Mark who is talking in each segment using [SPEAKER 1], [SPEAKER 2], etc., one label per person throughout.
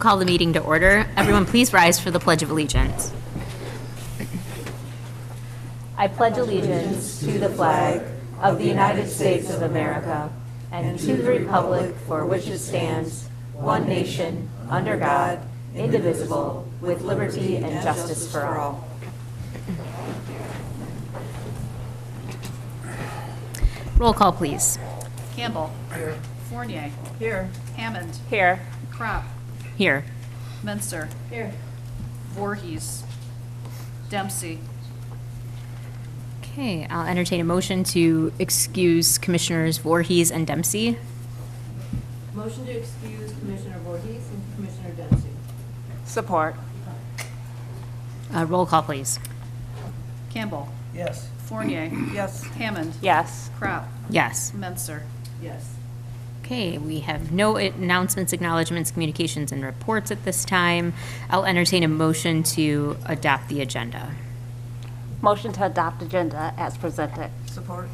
[SPEAKER 1] call the meeting to order. Everyone, please rise for the Pledge of Allegiance. I pledge allegiance to the flag of the United States of America and to the republic for which it stands, one nation, under God, indivisible, with liberty and justice for all. Roll call, please.
[SPEAKER 2] Campbell. Here. Fournier.
[SPEAKER 3] Here.
[SPEAKER 2] Hammond.
[SPEAKER 1] Here.
[SPEAKER 2] Crop.
[SPEAKER 1] Here.
[SPEAKER 2] Menster.
[SPEAKER 3] Here.
[SPEAKER 2] Voorhees. Dempsey.
[SPEAKER 1] Okay, I'll entertain a motion to excuse Commissioners Voorhees and Dempsey.
[SPEAKER 3] Motion to excuse Commissioner Voorhees and Commissioner Dempsey.
[SPEAKER 4] Support.
[SPEAKER 1] Roll call, please.
[SPEAKER 2] Campbell.
[SPEAKER 3] Yes.
[SPEAKER 2] Fournier.
[SPEAKER 3] Yes.
[SPEAKER 2] Hammond.
[SPEAKER 4] Yes.
[SPEAKER 2] Crop.
[SPEAKER 1] Yes.
[SPEAKER 2] Menster.
[SPEAKER 3] Yes.
[SPEAKER 1] Okay, we have no announcements, acknowledgements, communications, and reports at this time. I'll entertain a motion to adopt the agenda.
[SPEAKER 4] Motion to adopt agenda as presented.
[SPEAKER 3] Support.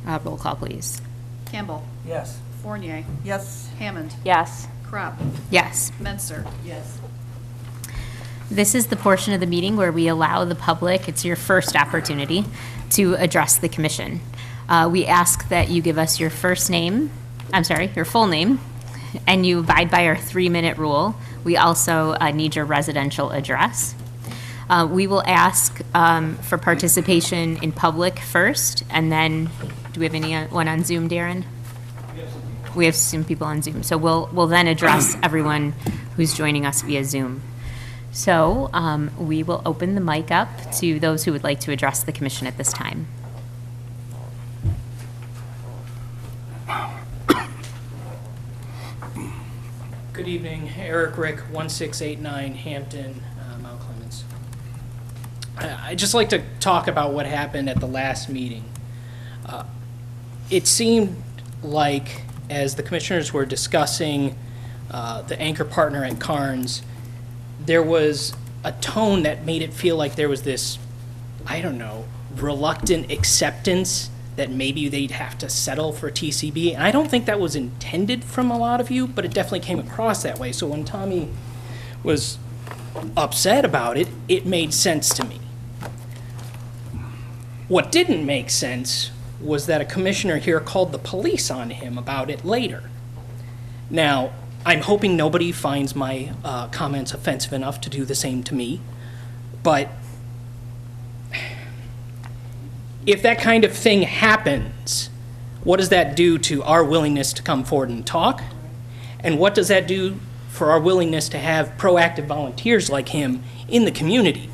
[SPEAKER 1] Roll call, please.
[SPEAKER 2] Campbell.
[SPEAKER 3] Yes.
[SPEAKER 2] Fournier.
[SPEAKER 3] Yes.
[SPEAKER 2] Hammond.
[SPEAKER 4] Yes.
[SPEAKER 2] Crop.
[SPEAKER 1] Yes.
[SPEAKER 2] Menster.
[SPEAKER 3] Yes.
[SPEAKER 1] This is the portion of the meeting where we allow the public, it's your first opportunity, to address the commission. We ask that you give us your your full name, and you abide by our 3-minute rule. We also need your residential address. We will ask for participation in public first, and then, do we have anyone on Zoom, Darren? We have some people on Zoom. So we'll then address everyone who's joining us via Zoom. So we will open the mic up to those who would like to address the commission at this time.
[SPEAKER 5] Good evening, Eric Rick, 1689 Hampton, Mount Clemens. I'd just like to talk about what happened at the last meeting. It seemed like, as the commissioners were discussing the anchor partner at Carnes, there was a tone that made it feel like there was this, reluctant acceptance that maybe they'd have to settle for TCB. And I don't think that was intended from a lot of you, but it definitely came across that way. So when Tommy was upset about it, it made sense to me. What didn't make sense was that a commissioner here called the police on him about it later. Now, I'm hoping nobody finds my comments offensive enough to do the same to me, but if that kind of thing happens, what does that do to our willingness to come forward and talk? And what does that do for our willingness to have proactive volunteers like him in the community?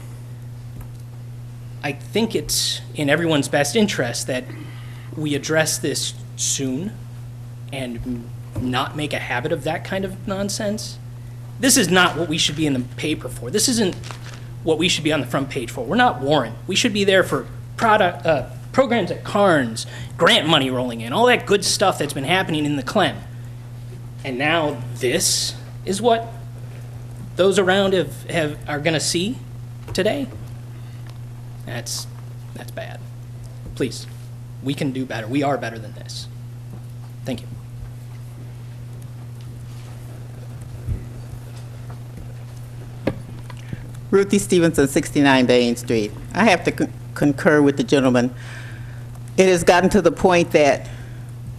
[SPEAKER 5] I think it's in everyone's best interest that we address this soon and not make a habit of that kind of nonsense. This is not what we should be in the paper for. This isn't what we should be on the front page for. We're not Warren. We should be there for programs at Carnes, grant money rolling in, all that good stuff that's been happening in the Clem. And now this is what those around are going to see today? That's bad. Please, we can do better. We are better than this. Thank you.
[SPEAKER 6] Ruthie Stevenson, 69 Bain Street. I have to concur with the gentleman. It has gotten to the point that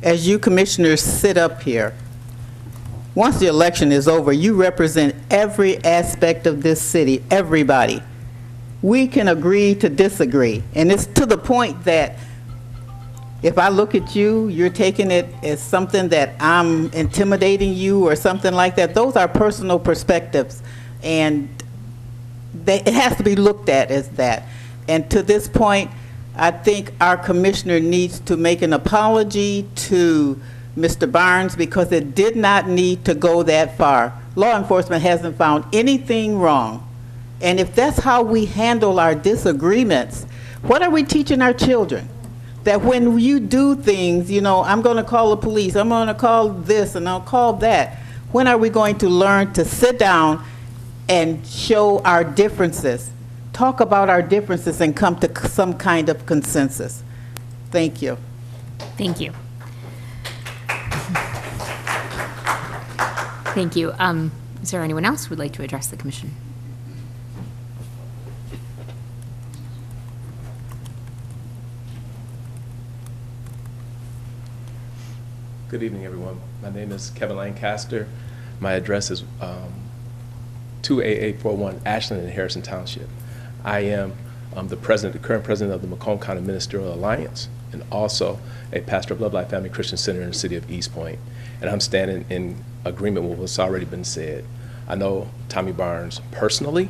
[SPEAKER 6] as you commissioners sit up here, once the election is over, you represent every aspect of this city, everybody. We can agree to disagree. And it's to the point that if I look at you, you're taking it as something that I'm intimidating you or something like that. Those are personal perspectives. And it has to be looked at as that. And to this point, I think our commissioner needs to make an apology to Mr. Barnes because it did not need to go that far. Law enforcement hasn't found anything wrong. And if that's how we handle our disagreements, what are we teaching our children? That when you do things, I'm going to call the police, I'm going to call this and I'll call that. When are we going to learn to sit down and show our differences, talk about our differences, and come to some kind of consensus? Thank you.
[SPEAKER 1] Thank you. Thank you. Is there anyone else who would like to address the commission?
[SPEAKER 7] Good evening, everyone. My name is Kevin Lancaster. My address is 28841 Ashland in Harrison Township. I am the current president of the Macomb County Ministerial Alliance, and also a pastor of Love Life Family Christian Center in the city of East Point. And I'm standing in agreement with what's already been said. I know Tommy Barnes personally.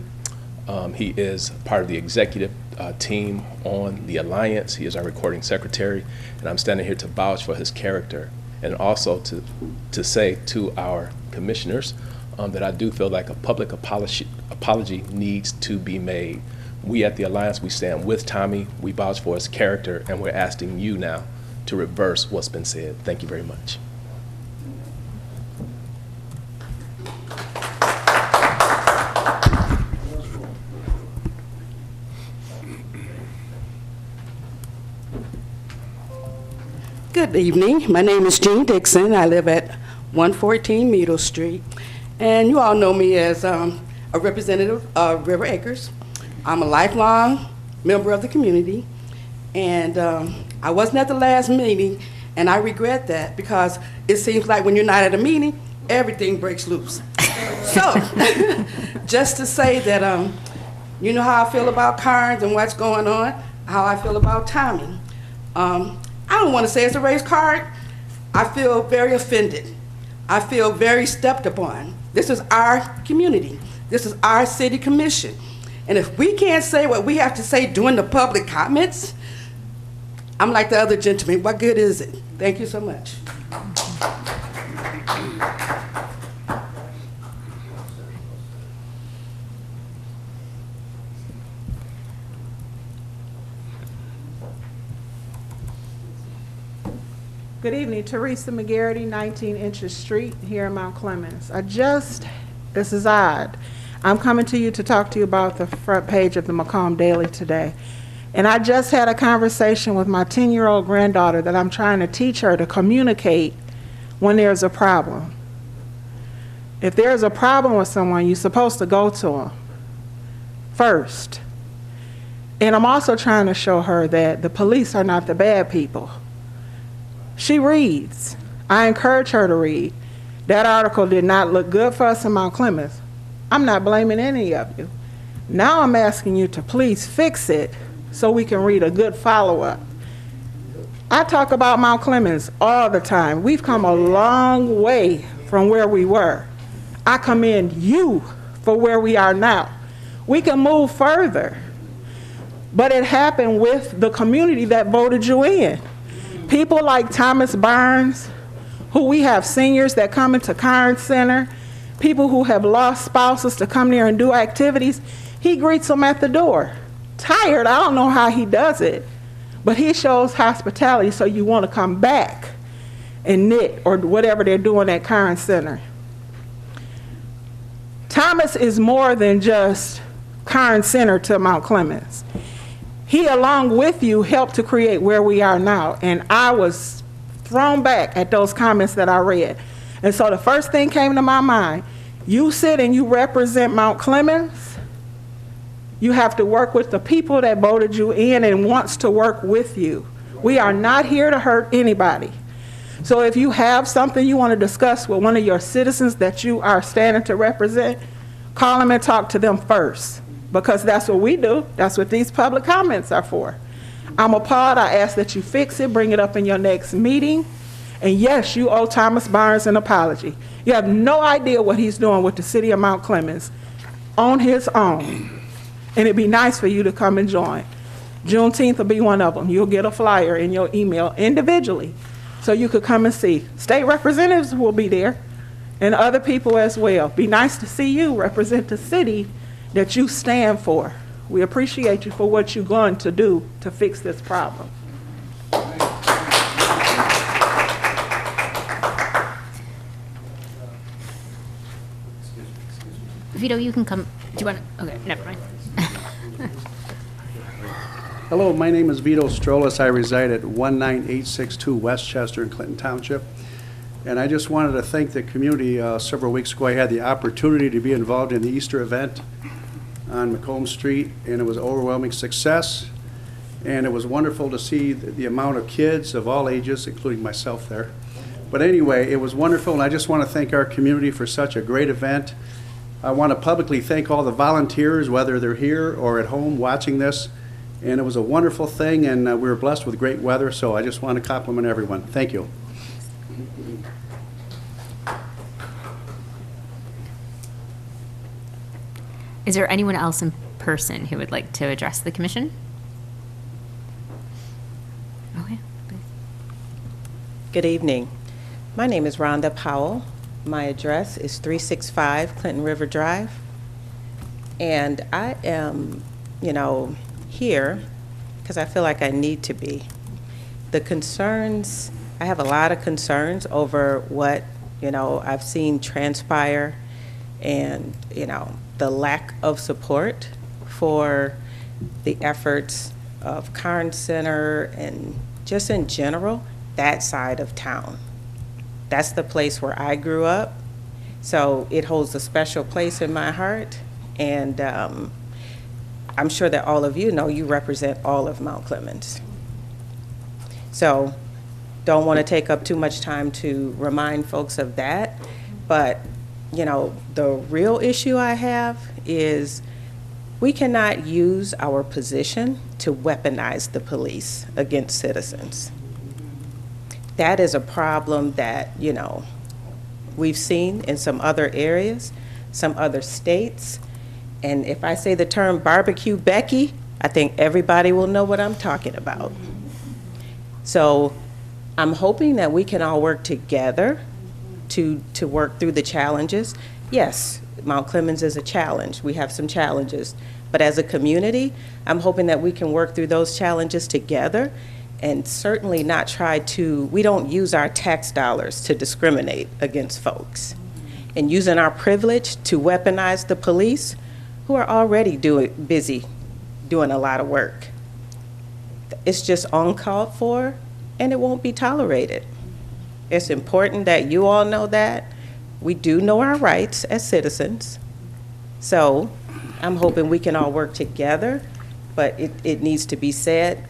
[SPEAKER 7] He is part of the executive team on the Alliance. He is our recording secretary, and I'm standing here to vouch for his character, and also to say to our commissioners that I do feel like a public apology needs to be made. We at the Alliance, we stand with Tommy, we vouch for his character, and we're asking you now to reverse what's been said. Thank you very much.
[SPEAKER 8] Good evening. My name is Jean Dixon. I live at 114 Meadow Street. And you all know me as a representative of River Acres. I'm a lifelong member of the community. And I wasn't at the last meeting, and I regret that because it seems like when you're not at a meeting, everything breaks loose. So, just to say that you know how I feel about Carnes and what's going on, how I feel about Tommy. I don't want to say it's a race card. I feel very offended. I feel very stepped upon. This is our community. This is our city commission. And if we can't say what we have to say during the public comments, I'm like the other gentleman. What good is it? Thank you so much.
[SPEAKER 9] Good evening, Teresa McGarity, 19 Inches Street, here in Mount Clemens. This is odd. I'm coming to you to talk to you about the front page of the Macomb Daily today. And I just had a conversation with my 10-year-old granddaughter that I'm trying to teach her to communicate when there's a problem. If there's a problem with someone, you're supposed to go to them first. And I'm also trying to show her that the police are not the bad people. She reads. I encourage her to read. That article did not look good for us in Mount Clemens. I'm not blaming any of you. Now I'm asking you to please fix it so we can read a good follow-up. I talk about Mount Clemens all the time. We've come a long way from where we were. I commend you for where we are now. We can move further. But it happened with the community that voted you in. People like Thomas Barnes, who we have seniors that come into Carnes Center, people who have lost spouses to come there and do activities, he greets them at the door. Tired, I don't know how he does it, but he shows hospitality so you want to come back and knit or whatever they're doing at Carnes Center. Thomas is more than just Carnes Center to Mount Clemens. He, along with you, helped to create where we are now. And I was thrown back at those comments that I read. And so the first thing came to my mind, you sit and you represent Mount Clemens. You have to work with the people that voted you in and wants to work with you. We are not here to hurt anybody. So if you have something you want to discuss with one of your citizens that you are standing to represent, call them and talk to them first. Because that's what we do. That's what these public comments are for. I'm appalled. I ask that you fix it, bring it up in your next meeting. And yes, you owe Thomas Barnes an apology. You have no idea what he's doing with the city of Mount Clemens on his own. And it'd be nice for you to come and join. Juneteenth will be one of them. You'll get a flyer in your email individually so you could come and see. State representatives will be there and other people as well. Be nice to see you represent the city that you stand for. We appreciate you for what you're going to do to fix this problem.
[SPEAKER 1] Vito, you can come. Do you want to? Okay, never mind.
[SPEAKER 10] Hello, my name is Vito Strolis. I reside at 19862 Westchester in Clinton Township. And I just wanted to thank the community. Several weeks ago, I had the opportunity to be involved in the Easter event on Macomb Street, and it was an overwhelming success. And it was wonderful to see the amount of kids of all ages, including myself there. But anyway, it was wonderful, and I just want to thank our community for such a great event. I want to publicly thank all the volunteers, whether they're here or at home watching this. And it was a wonderful thing, and we were blessed with great weather, so I just want to compliment everyone. Thank you.
[SPEAKER 1] Is there anyone else in person who would like to address the commission? Okay.
[SPEAKER 11] Good evening. My name is Rhonda Powell. My address is 365 Clinton River Drive. And I am, here because I feel like I need to be. The concerns, I have a lot of concerns over what, I've seen transpire and, the lack of support for the efforts of Carnes Center and just in general, that side of town. That's the place where I grew up, so it holds a special place in my heart, and I'm sure that all of you know you represent all of Mount Clemens. So don't want to take up too much time to remind folks of that, but the real issue I have is we cannot use our position to weaponize the police against citizens. That is a problem that, we've seen in some other areas, some other states. And if I say the term barbecue Becky, I think everybody will know what I'm talking about. So I'm hoping that we can all work together to work through the challenges. Yes, Mount Clemens is a challenge. We have some challenges. But as a community, I'm hoping that we can work through those challenges together and certainly not we don't use our tax dollars to discriminate against folks. And using our privilege to weaponize the police who are already busy doing a lot of work. It's just uncalled for, and it won't be tolerated. It's important that you all know that. We do know our rights as citizens. So I'm hoping we can all work together, but it needs to be said,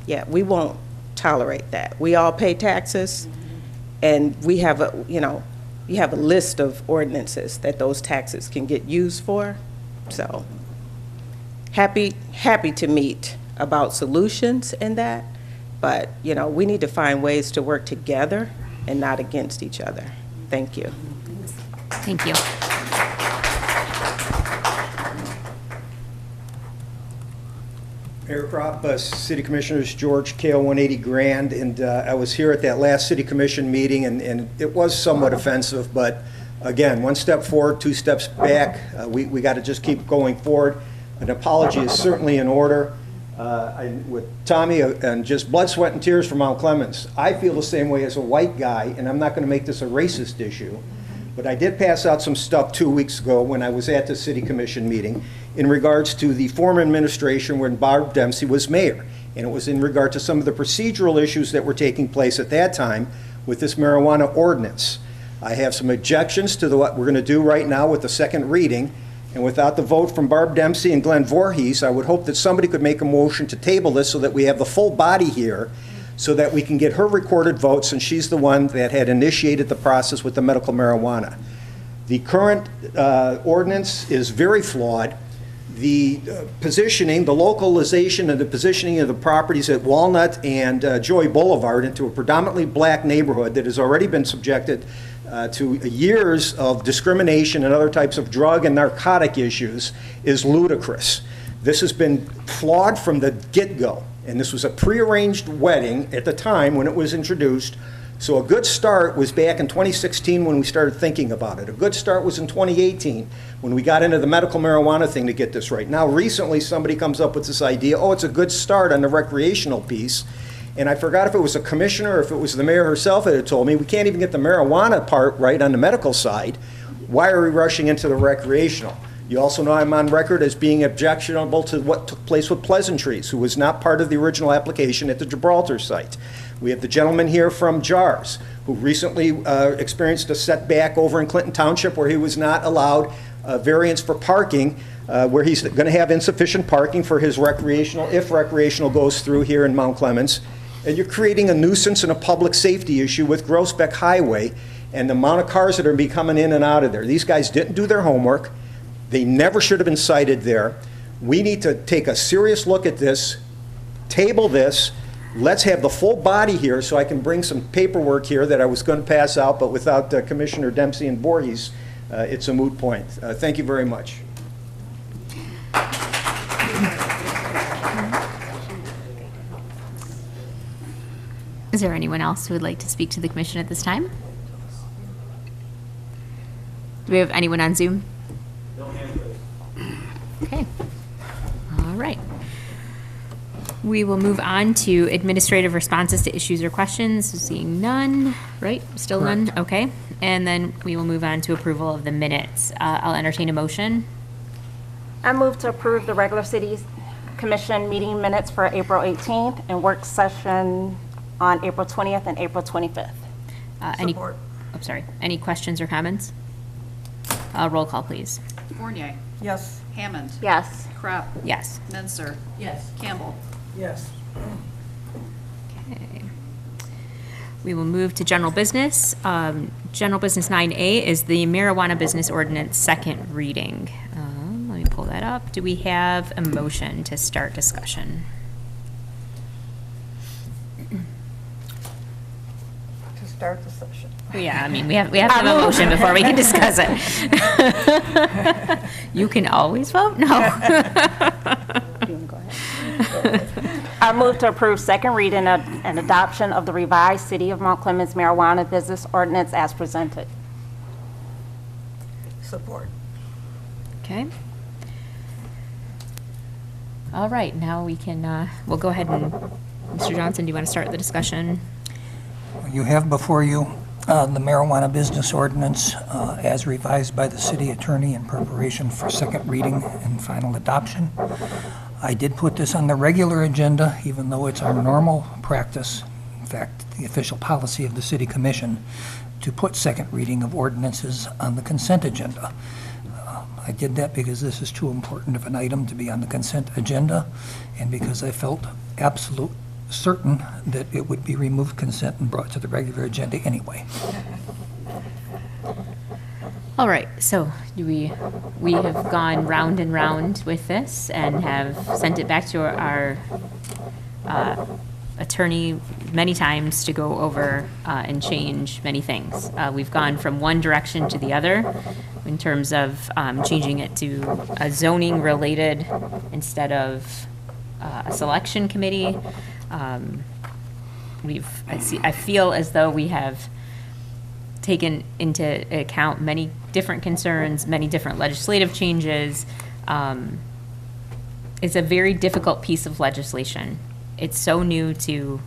[SPEAKER 11] yeah, we won't tolerate that. We all pay taxes, and we have you have a list of ordinances that those taxes can get used for. So happy to meet about solutions in that, but we need to find ways to work together and not against each other. Thank you.
[SPEAKER 1] Thank you.
[SPEAKER 12] Mayor Crop, City Commissioners George, KO 180 Grand, and I was here at that last City Commission meeting, and it was somewhat offensive, but again, one step forward, two steps back. We got to just keep going forward. An apology is certainly in order. With Tommy and just blood, sweat, and tears for Mount Clemens. I feel the same way as a white guy, and I'm not going to make this a racist issue, but I did pass out some stuff 2 weeks ago when I was at the City Commission meeting in regards to the former administration when Barb Dempsey was mayor, and it was in regard to some of the procedural issues that were taking place at that time with this marijuana ordinance. I have some objections to what we're going to do right now with the second reading. And without the vote from Barb Dempsey and Glenn Voorhees, I would hope that somebody could make a motion to table this so that we have the full body here so that we can get her recorded votes, and she's the one that had initiated the process with the medical marijuana. The current ordinance is very flawed. The positioning, the localization and the positioning of the properties at Walnut and Joy Boulevard into a predominantly black neighborhood that has already been subjected to years of discrimination and other types of drug and narcotic issues is ludicrous. This has been flawed from the get-go, and this was a prearranged wedding at the time when it was introduced. So a good start was back in 2016 when we started thinking about it. A good start was in 2018 when we got into the medical marijuana thing to get this right. Now recently somebody comes up with this idea, oh, it's a good start on the recreational piece. And I forgot if it was a commissioner or if it was the mayor herself that had told me, we can't even get the marijuana part right on the medical side. Why are we rushing into the recreational? You also know I'm on record as being objectionable to what took place with Pleasantries, who was not part of the original application at the Gibraltar site. We have the gentleman here from JARS, who recently experienced a setback over in Clinton Township where he was not allowed variance for parking, where he's going to have insufficient parking for his recreational, if recreational goes through here in Mount Clemens. And you're creating a nuisance and a public safety issue with Groesbeck Highway and the amount of cars that are be coming in and out of there. These guys didn't do their homework. They never should have been cited there. We need to take a serious look at this, table this. Let's have the full body here so I can bring some paperwork here that I was going to pass out, but without Commissioner Dempsey and Voorhees, it's a moot point. Thank you very much.
[SPEAKER 1] Is there anyone else who would like to speak to the commission at this time? Do we have anyone on Zoom? Okay. All right. We will move on to administrative responses to issues or questions. Seeing none, right? Still none? Okay. And then we will move on to approval of the minutes. I'll entertain a motion.
[SPEAKER 4] I move to approve the regular city commission meeting minutes for April 18th and work session on April 20th and April 25th.
[SPEAKER 2] Support.
[SPEAKER 1] Any questions or comments? Roll call, please.
[SPEAKER 2] Fournier.
[SPEAKER 3] Yes.
[SPEAKER 2] Hammond.
[SPEAKER 4] Yes.
[SPEAKER 2] Crop.
[SPEAKER 1] Yes.
[SPEAKER 2] Menser.
[SPEAKER 3] Yes.
[SPEAKER 2] Campbell.
[SPEAKER 3] Yes.
[SPEAKER 1] Okay. We will move to general business. General business 9A is the marijuana business ordinance second reading. Let me pull that up. Do we have a motion to start discussion?
[SPEAKER 3] To start the session.
[SPEAKER 1] Yeah, I mean, we have to have a motion before we can discuss it. You can always vote no.
[SPEAKER 4] I move to approve second reading and adoption of the revised City of Mount Clemens marijuana business ordinance as presented.
[SPEAKER 3] Support.
[SPEAKER 1] Okay. All right, now we can, we'll go ahead and, Mr. Johnson, do you want to start the discussion?
[SPEAKER 13] You have before you the marijuana business ordinance as revised by the city attorney in preparation for second reading and final adoption. I did put this on the regular agenda, even though it's our normal practice, in fact, the official policy of the city commission, to put second reading of ordinances on the consent agenda. I did that because this is too important of an item to be on the consent agenda, and because I felt absolute certain that it would be removed consent and brought to the regular agenda anyway.
[SPEAKER 1] All right, so we have gone round and round with this and have sent it back to our attorney many times to go over and change many things. We've gone from one direction to the other in terms of changing it to a zoning related instead of a selection committee. I feel as though we have taken into account many different concerns, many different legislative changes. It's a very difficult piece of legislation. It's so new to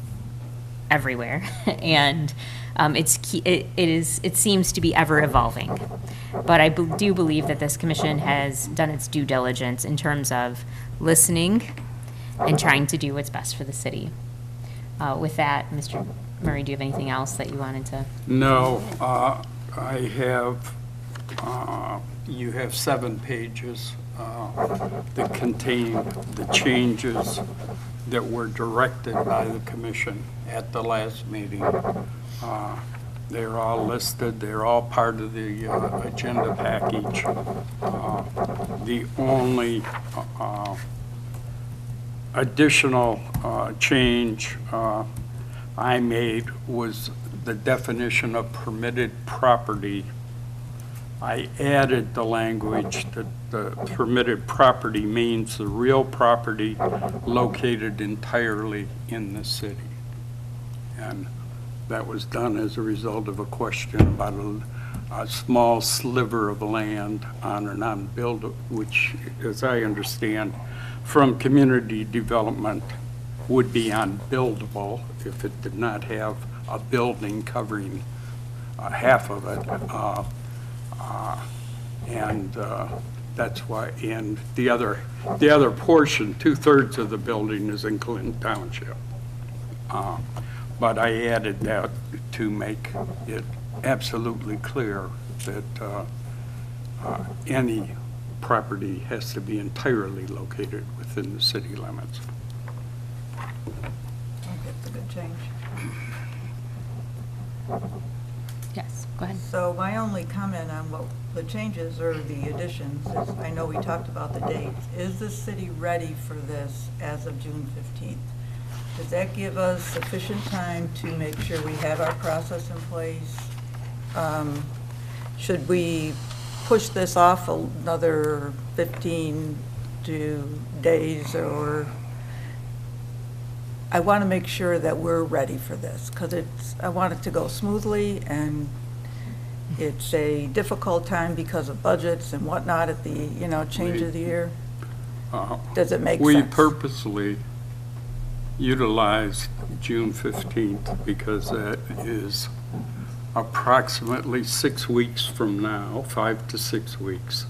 [SPEAKER 1] everywhere, and it seems to be ever evolving. But I do believe that this commission has done its due diligence in terms of listening and trying to do what's best for the city. With that, Mr. Murray, do you have anything else that you wanted to?
[SPEAKER 14] No, I have, you have 7 pages that contain the changes that were directed by the commission at the last meeting. They're all listed, they're all part of the agenda package. The only additional change I made was the definition of permitted property. I added the language that the permitted property means the real property located entirely in the city. And that was done as a result of a question about a small sliver of land on an unbuildable, which, as I understand, from community development would be unbuildable if it did not have a building covering half of it. And That's why, and the other portion, 2/3 of the building is in Clinton Township. But I added that to make it absolutely clear that any property has to be entirely located within the city limits.
[SPEAKER 2] That's a good change.
[SPEAKER 1] Yes, go ahead.
[SPEAKER 2] So my only comment on what the changes or the additions is, I know we talked about the dates. Is the city ready for this as of June 15th? Does that give us sufficient time to make sure we have our process in place? Should we push this off another 15 days, or? I want to make sure that we're ready for this, because I want it to go smoothly, and it's a difficult time because of budgets and whatnot at the, change of the year. Does it make sense?
[SPEAKER 14] We purposely utilized June 15th because that is approximately 6 weeks from now, 5 to 6 weeks.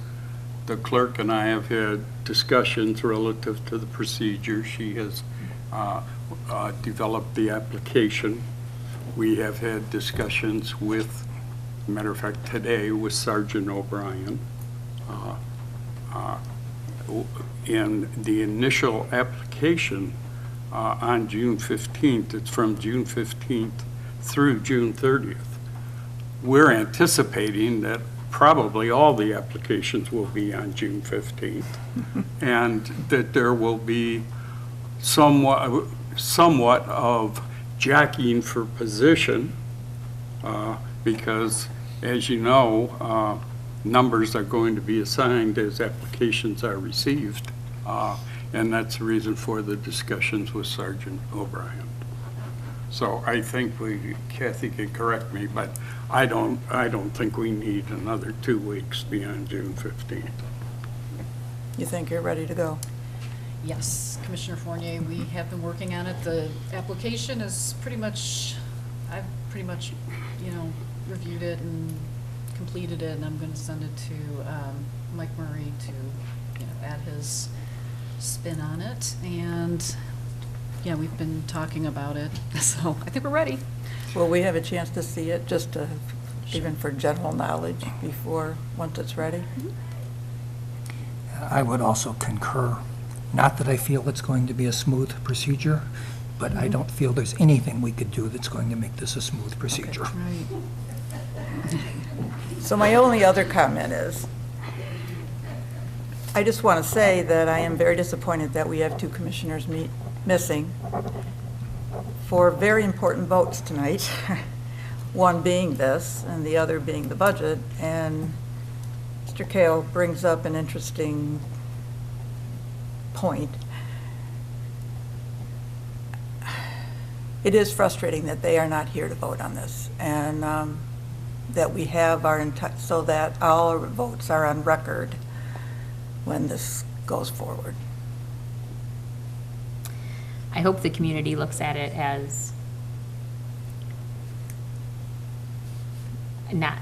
[SPEAKER 14] The clerk and I have had discussions relative to the procedure. She has developed the application. We have had discussions with, matter of fact, today with Sergeant O'Brien. In the initial application on June 15th, it's from June 15th through June 30th. We're anticipating that probably all the applications will be on June 15th, and that there will be somewhat of jockeying for position, because, as you know, numbers are going to be assigned as applications are received, and that's the reason for the discussions with Sergeant O'Brien. So I think Kathy can correct me, but I don't think we need another 2 weeks beyond June 15th.
[SPEAKER 2] You think you're ready to go?
[SPEAKER 15] Yes, Commissioner Fournier, we have been working on it. The application is I've pretty much, reviewed it and completed it, and I'm going to send it to Mike Murray to, add his spin on it. And, yeah, we've been talking about it, so I think we're ready.
[SPEAKER 2] Will we have a chance to see it, just to, even for general knowledge once it's ready?
[SPEAKER 13] I would also concur. Not that I feel it's going to be a smooth procedure, but I don't feel there's anything we could do that's going to make this a smooth procedure.
[SPEAKER 15] Right.
[SPEAKER 2] So my only other comment is, I just want to say that I am very disappointed that we have 2 commissioners missing for very important votes tonight, one being this and the other being the budget. And Mr. Kale brings up an interesting point. It is frustrating that they are not here to vote on this, and that we have so that all our votes are on record when this goes forward.
[SPEAKER 1] I hope the community looks at it as not,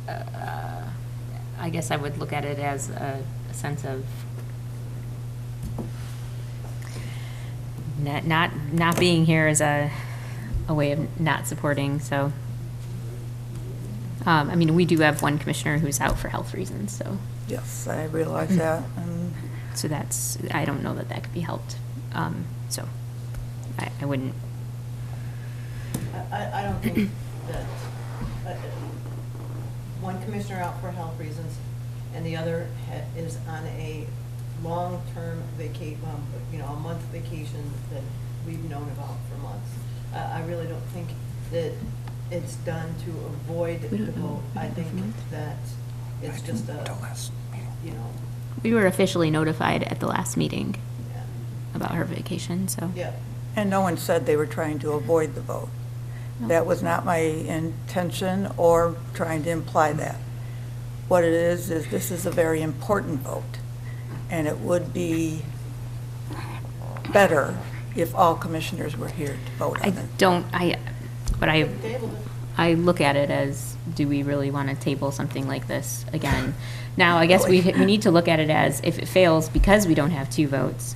[SPEAKER 1] I guess I would look at it as a sense of not being here as a way of not supporting, so. I mean, we do have one commissioner who's out for health reasons, so.
[SPEAKER 2] Yes, I realize that.
[SPEAKER 1] So I don't know that could be helped. So I wouldn't.
[SPEAKER 3] I don't think that one commissioner out for health reasons and the other is on a long-term a month vacation that we've known about for months. I really don't think that it's done to avoid the vote. I think that it's just
[SPEAKER 1] We were officially notified at the last meeting about her vacation, so.
[SPEAKER 3] Yeah.
[SPEAKER 2] And no one said they were trying to avoid the vote. That was not my intention or trying to imply that. What it is this is a very important vote, and it would be better if all commissioners were here to vote on it.
[SPEAKER 1] I look at it as, do we really want to table something like this again? Now, I guess we need to look at it as, if it fails because we don't have 2 votes,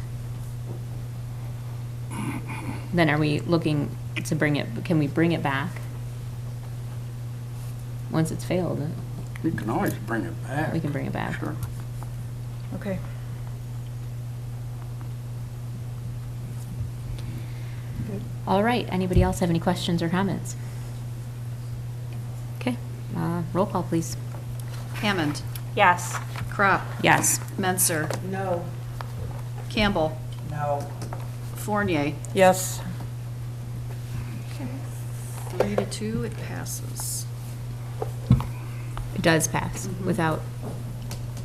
[SPEAKER 1] then are we looking to bring it, can we bring it back? Once it's failed,
[SPEAKER 14] We can always bring it back.
[SPEAKER 1] we can bring it back.
[SPEAKER 14] Sure.
[SPEAKER 2] Okay.
[SPEAKER 1] All right, anybody else have any questions or comments? Okay, roll call, please.
[SPEAKER 15] Hammond,
[SPEAKER 4] Yes.
[SPEAKER 15] Crop,
[SPEAKER 1] Yes.
[SPEAKER 15] Menser,
[SPEAKER 3] No.
[SPEAKER 15] Campbell,
[SPEAKER 13] No.
[SPEAKER 15] Fournier.
[SPEAKER 2] Yes.
[SPEAKER 15] 3 to 2, it passes.
[SPEAKER 1] It does pass without,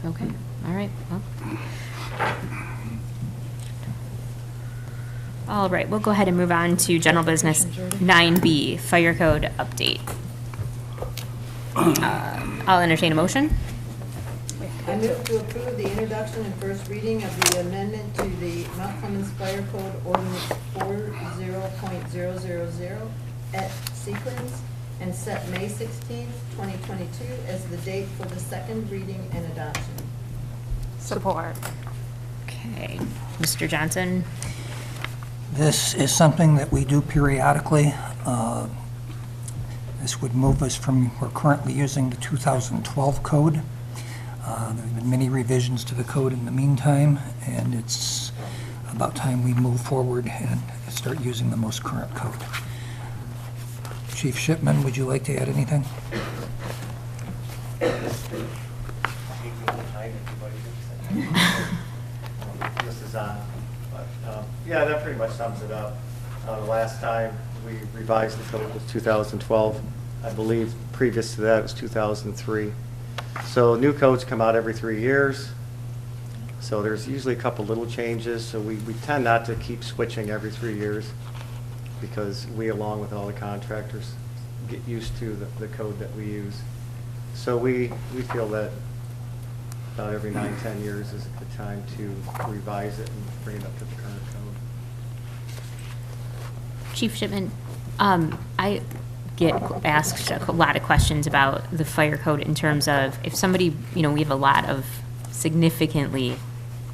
[SPEAKER 1] okay, all right, well. All right, we'll go ahead and move on to general business 9B, fire code update. I'll entertain a motion.
[SPEAKER 3] I move to approve the introduction and first reading of the amendment to the Mount Clemens Fire Code Ordinance 40.000 at sequence and set May 16th, 2022 as the date for the second reading and adoption.
[SPEAKER 4] Support.
[SPEAKER 1] Okay, Mr. Johnson,
[SPEAKER 13] This is something that we do periodically. This would move us from, we're currently using the 2012 code. There have been many revisions to the code in the meantime, and it's about time we move forward and start using the most current code. Chief Shipman, would you like to add anything?
[SPEAKER 16] This is on, but, yeah, that pretty much sums it up. The last time we revised the code was 2012. I believe previous to that it was 2003. So new codes come out every 3 years. So there's usually a couple little changes. So we tend not to keep switching every 3 years because we, along with all the contractors, get used to the code that we use. So we feel that about every 9-10 years is a good time to revise it and bring it up to the current code.
[SPEAKER 1] Chief Shipman, I get asked a lot of questions about the fire code in terms of if somebody, we have a lot of significantly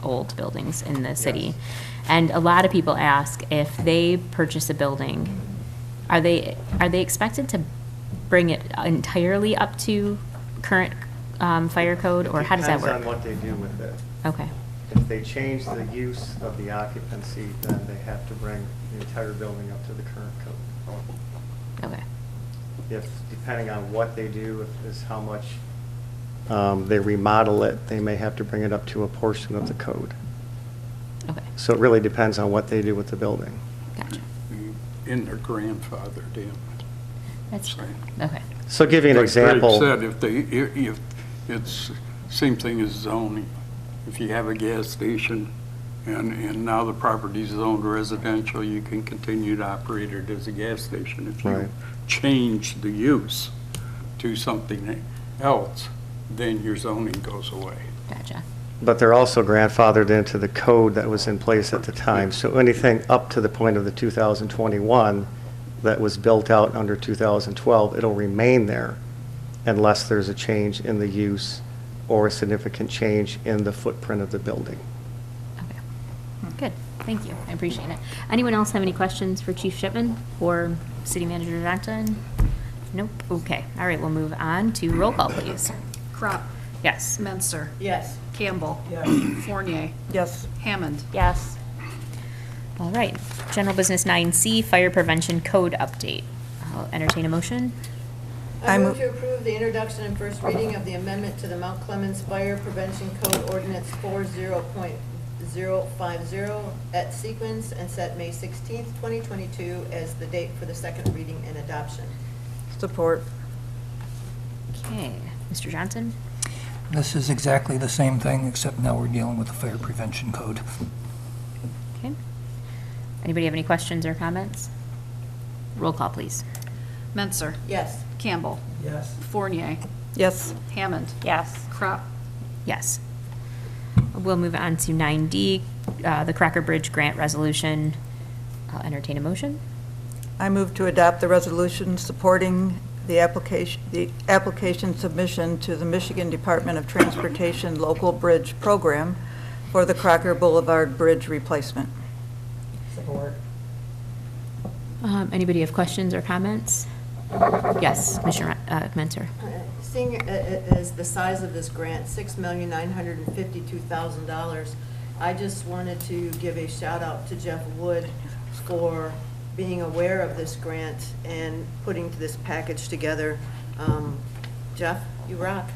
[SPEAKER 1] old buildings in the city.
[SPEAKER 16] Yes.
[SPEAKER 1] And a lot of people ask if they purchase a building, are they expected to bring it entirely up to current fire code, or how does that work?
[SPEAKER 16] Depends on what they do with it.
[SPEAKER 1] Okay,
[SPEAKER 16] If they change the use of the occupancy, then they have to bring the entire building up to the current code.
[SPEAKER 1] okay,
[SPEAKER 16] If, depending on what they do, if is how much they remodel it, they may have to bring it up to a portion of the code.
[SPEAKER 1] okay,
[SPEAKER 16] So it really depends on what they do with the building.
[SPEAKER 1] gotcha.
[SPEAKER 14] In their grandfather, damn.
[SPEAKER 1] That's,
[SPEAKER 14] Right.
[SPEAKER 1] okay,
[SPEAKER 16] So give you an
[SPEAKER 14] Like Greg
[SPEAKER 16] example.
[SPEAKER 14] said, if it's same thing as zoning. If you have a gas station and now the property is zoned residential, you can continue to operate it as a gas station. If you
[SPEAKER 16] Right.
[SPEAKER 14] change the use to something else, then your zoning goes away.
[SPEAKER 1] gotcha.
[SPEAKER 16] But they're also grandfathered into the code that was in place at the time. So anything up to the point of the 2021 that was built out under 2012, it'll remain there unless there's a change in the use or a significant change in the footprint of the building.
[SPEAKER 1] Okay, good, thank you, I appreciate it. Anyone else have any questions for Chief Shipman or City Manager Johnson? Nope, okay, all right, we'll move on to roll call, please.
[SPEAKER 15] Crop,
[SPEAKER 1] Yes.
[SPEAKER 15] Menser,
[SPEAKER 3] Yes.
[SPEAKER 15] Campbell, Fournier,
[SPEAKER 2] Yes.
[SPEAKER 15] Hammond.
[SPEAKER 4] Yes.
[SPEAKER 1] All right, general business 9C, fire prevention code update. I'll entertain a motion.
[SPEAKER 3] I move to approve the introduction and first reading of the amendment to the Mount Clemens Fire Prevention Code Ordinance 40.050 at sequence and set May 16th, 2022 as the date for the second reading and adoption.
[SPEAKER 2] Support.
[SPEAKER 1] Okay, Mr. Johnson?
[SPEAKER 13] This is exactly the same thing, except now we're dealing with the fire prevention code.
[SPEAKER 1] Okay. Anybody have any questions or comments? Roll call, please.
[SPEAKER 15] Menser,
[SPEAKER 3] Yes.
[SPEAKER 15] Campbell,
[SPEAKER 13] Yes.
[SPEAKER 15] Fournier,
[SPEAKER 2] Yes.
[SPEAKER 15] Hammond,
[SPEAKER 4] Yes.
[SPEAKER 15] Crop.
[SPEAKER 1] Yes. We'll move on to 9D, the Cracker Bridge Grant Resolution. I'll entertain a motion.
[SPEAKER 2] I move to adopt the resolution supporting the application submission to the Michigan Department of Transportation Local Bridge Program for the Crocker Boulevard Bridge replacement.
[SPEAKER 13] Support.
[SPEAKER 1] Anybody have questions or comments? Yes, Commissioner Mentor.
[SPEAKER 3] Seeing as the size of this grant, $6,952,000, I just wanted to give a shout out to Jeff Wood for being aware of this grant and putting this package together. Jeff, you rock.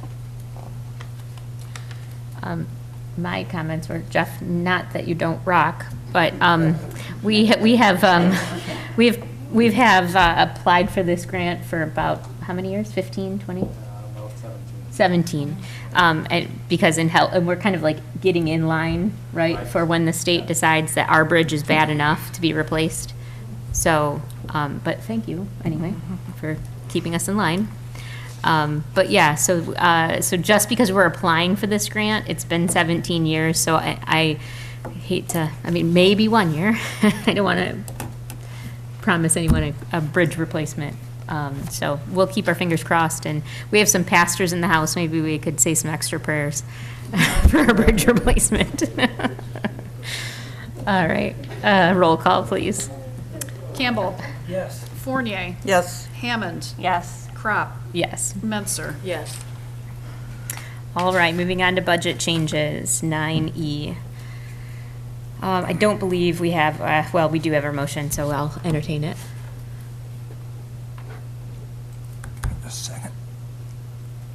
[SPEAKER 1] My comments were, Jeff, not that you don't rock, but we have applied for this grant for about how many years? 15, 20? 17. Because and we're kind of like getting in line, right, for when the state decides that our bridge is bad enough to be replaced. So, but thank you anyway for keeping us in line. But yeah, so just because we're applying for this grant, it's been 17 years, so I hate to, I mean, maybe 1 year. I don't want to promise anyone a bridge replacement. So we'll keep our fingers crossed, and we have some pastors in the house. Maybe we could say some extra prayers for a bridge replacement. All right, roll call, please.
[SPEAKER 15] Campbell.
[SPEAKER 13] Yes.
[SPEAKER 15] Fournier.
[SPEAKER 2] Yes.
[SPEAKER 15] Hammond.
[SPEAKER 4] Yes.
[SPEAKER 15] Crop.
[SPEAKER 1] Yes.
[SPEAKER 15] Menser.
[SPEAKER 3] Yes.
[SPEAKER 1] All right, moving on to budget changes, 9E. I don't believe we have, well, we do have our motion, so I'll entertain it.
[SPEAKER 13] Just a second.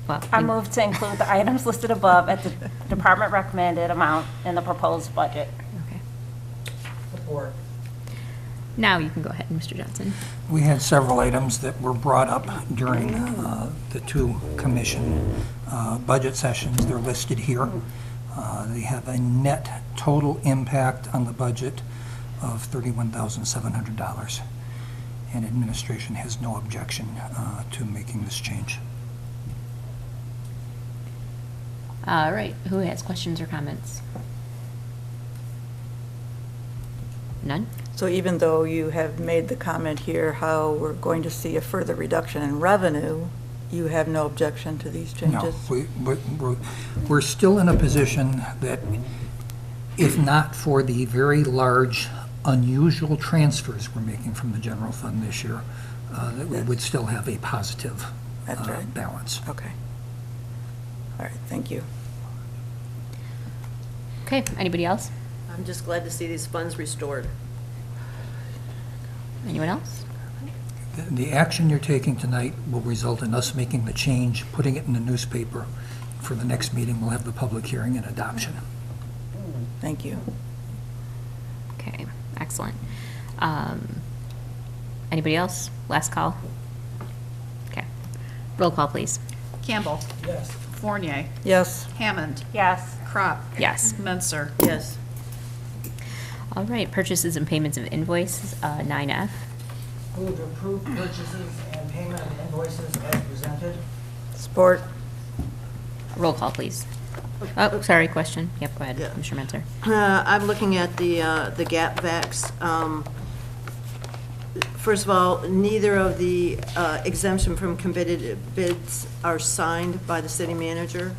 [SPEAKER 1] Well,
[SPEAKER 4] I move to include the items listed above at the department recommended amount in the proposed budget.
[SPEAKER 1] Okay.
[SPEAKER 13] Support.
[SPEAKER 1] Now you can go ahead, Mr. Johnson.
[SPEAKER 13] We had several items that were brought up during the two commission budget sessions. They're listed here. They have a net total impact on the budget of $31,700. And administration has no objection to making this change.
[SPEAKER 1] All right, who has questions or comments? None?
[SPEAKER 2] So even though you have made the comment here how we're going to see a further reduction in revenue, you have no objection to these changes?
[SPEAKER 13] No, we're still in a position that if not for the very large, unusual transfers we're making from the general fund this year, that we would still have a positive
[SPEAKER 2] That's right.
[SPEAKER 13] balance.
[SPEAKER 2] Okay. All right, thank you.
[SPEAKER 1] Okay, anybody else?
[SPEAKER 3] I'm just glad to see these funds restored.
[SPEAKER 1] Anyone else?
[SPEAKER 13] The action you're taking tonight will result in us making the change, putting it in the newspaper. For the next meeting, we'll have the public hearing and adoption.
[SPEAKER 2] Thank you.
[SPEAKER 1] Okay, excellent. Anybody else? Last call? Okay. Roll call, please.
[SPEAKER 15] Campbell.
[SPEAKER 13] Yes.
[SPEAKER 15] Fournier.
[SPEAKER 2] Yes.
[SPEAKER 15] Hammond.
[SPEAKER 4] Yes.
[SPEAKER 15] Crop.
[SPEAKER 1] Yes.
[SPEAKER 15] Menser.
[SPEAKER 3] Yes.
[SPEAKER 1] All right, purchases and payments of invoices, 9F.
[SPEAKER 17] Move to approve purchases and payment of invoices as presented.
[SPEAKER 2] Support.
[SPEAKER 1] Roll call, please. Oh, sorry, question. Yep, go ahead,
[SPEAKER 3] Yeah.
[SPEAKER 1] Commissioner Mentor.
[SPEAKER 3] I'm looking at the gap vacs. First of all, neither of the exemption from committed bids are signed by the city manager,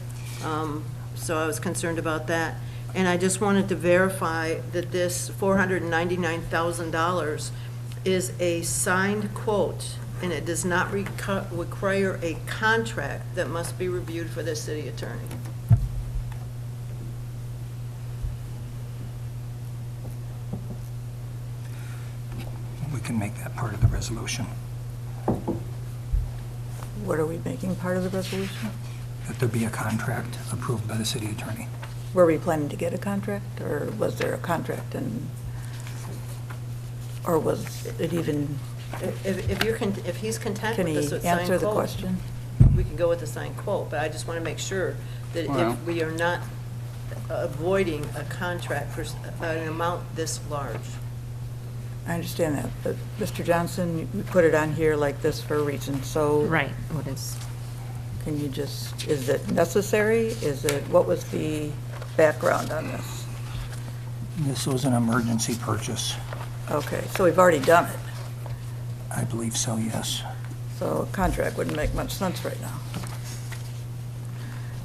[SPEAKER 3] so I was concerned about that. And I just wanted to verify that this $499,000 is a signed quote, and it does not require a contract that must be reviewed for the city attorney.
[SPEAKER 13] We can make that part of the resolution,
[SPEAKER 2] What are we making part of the resolution?
[SPEAKER 13] that there be a contract approved by the city attorney.
[SPEAKER 2] Were we planning to get a contract, or was there a contract, and, or was it even,
[SPEAKER 3] If he's content
[SPEAKER 2] can
[SPEAKER 3] with
[SPEAKER 2] he
[SPEAKER 3] this signed
[SPEAKER 2] answer the
[SPEAKER 3] quote,
[SPEAKER 2] question?
[SPEAKER 3] we can go with the signed quote, but I just want to make sure that
[SPEAKER 14] Well-
[SPEAKER 3] if we are not avoiding a contract for an amount this large.
[SPEAKER 2] I understand that, but Mr. Johnson, we put it on here like this for a reason, so.
[SPEAKER 1] Right, what is?
[SPEAKER 2] Can you just, is it necessary? Is it, what was the background on this?
[SPEAKER 13] This was an emergency purchase.
[SPEAKER 2] Okay, so we've already done it.
[SPEAKER 13] I believe so, yes.
[SPEAKER 2] So a contract wouldn't make much sense right now.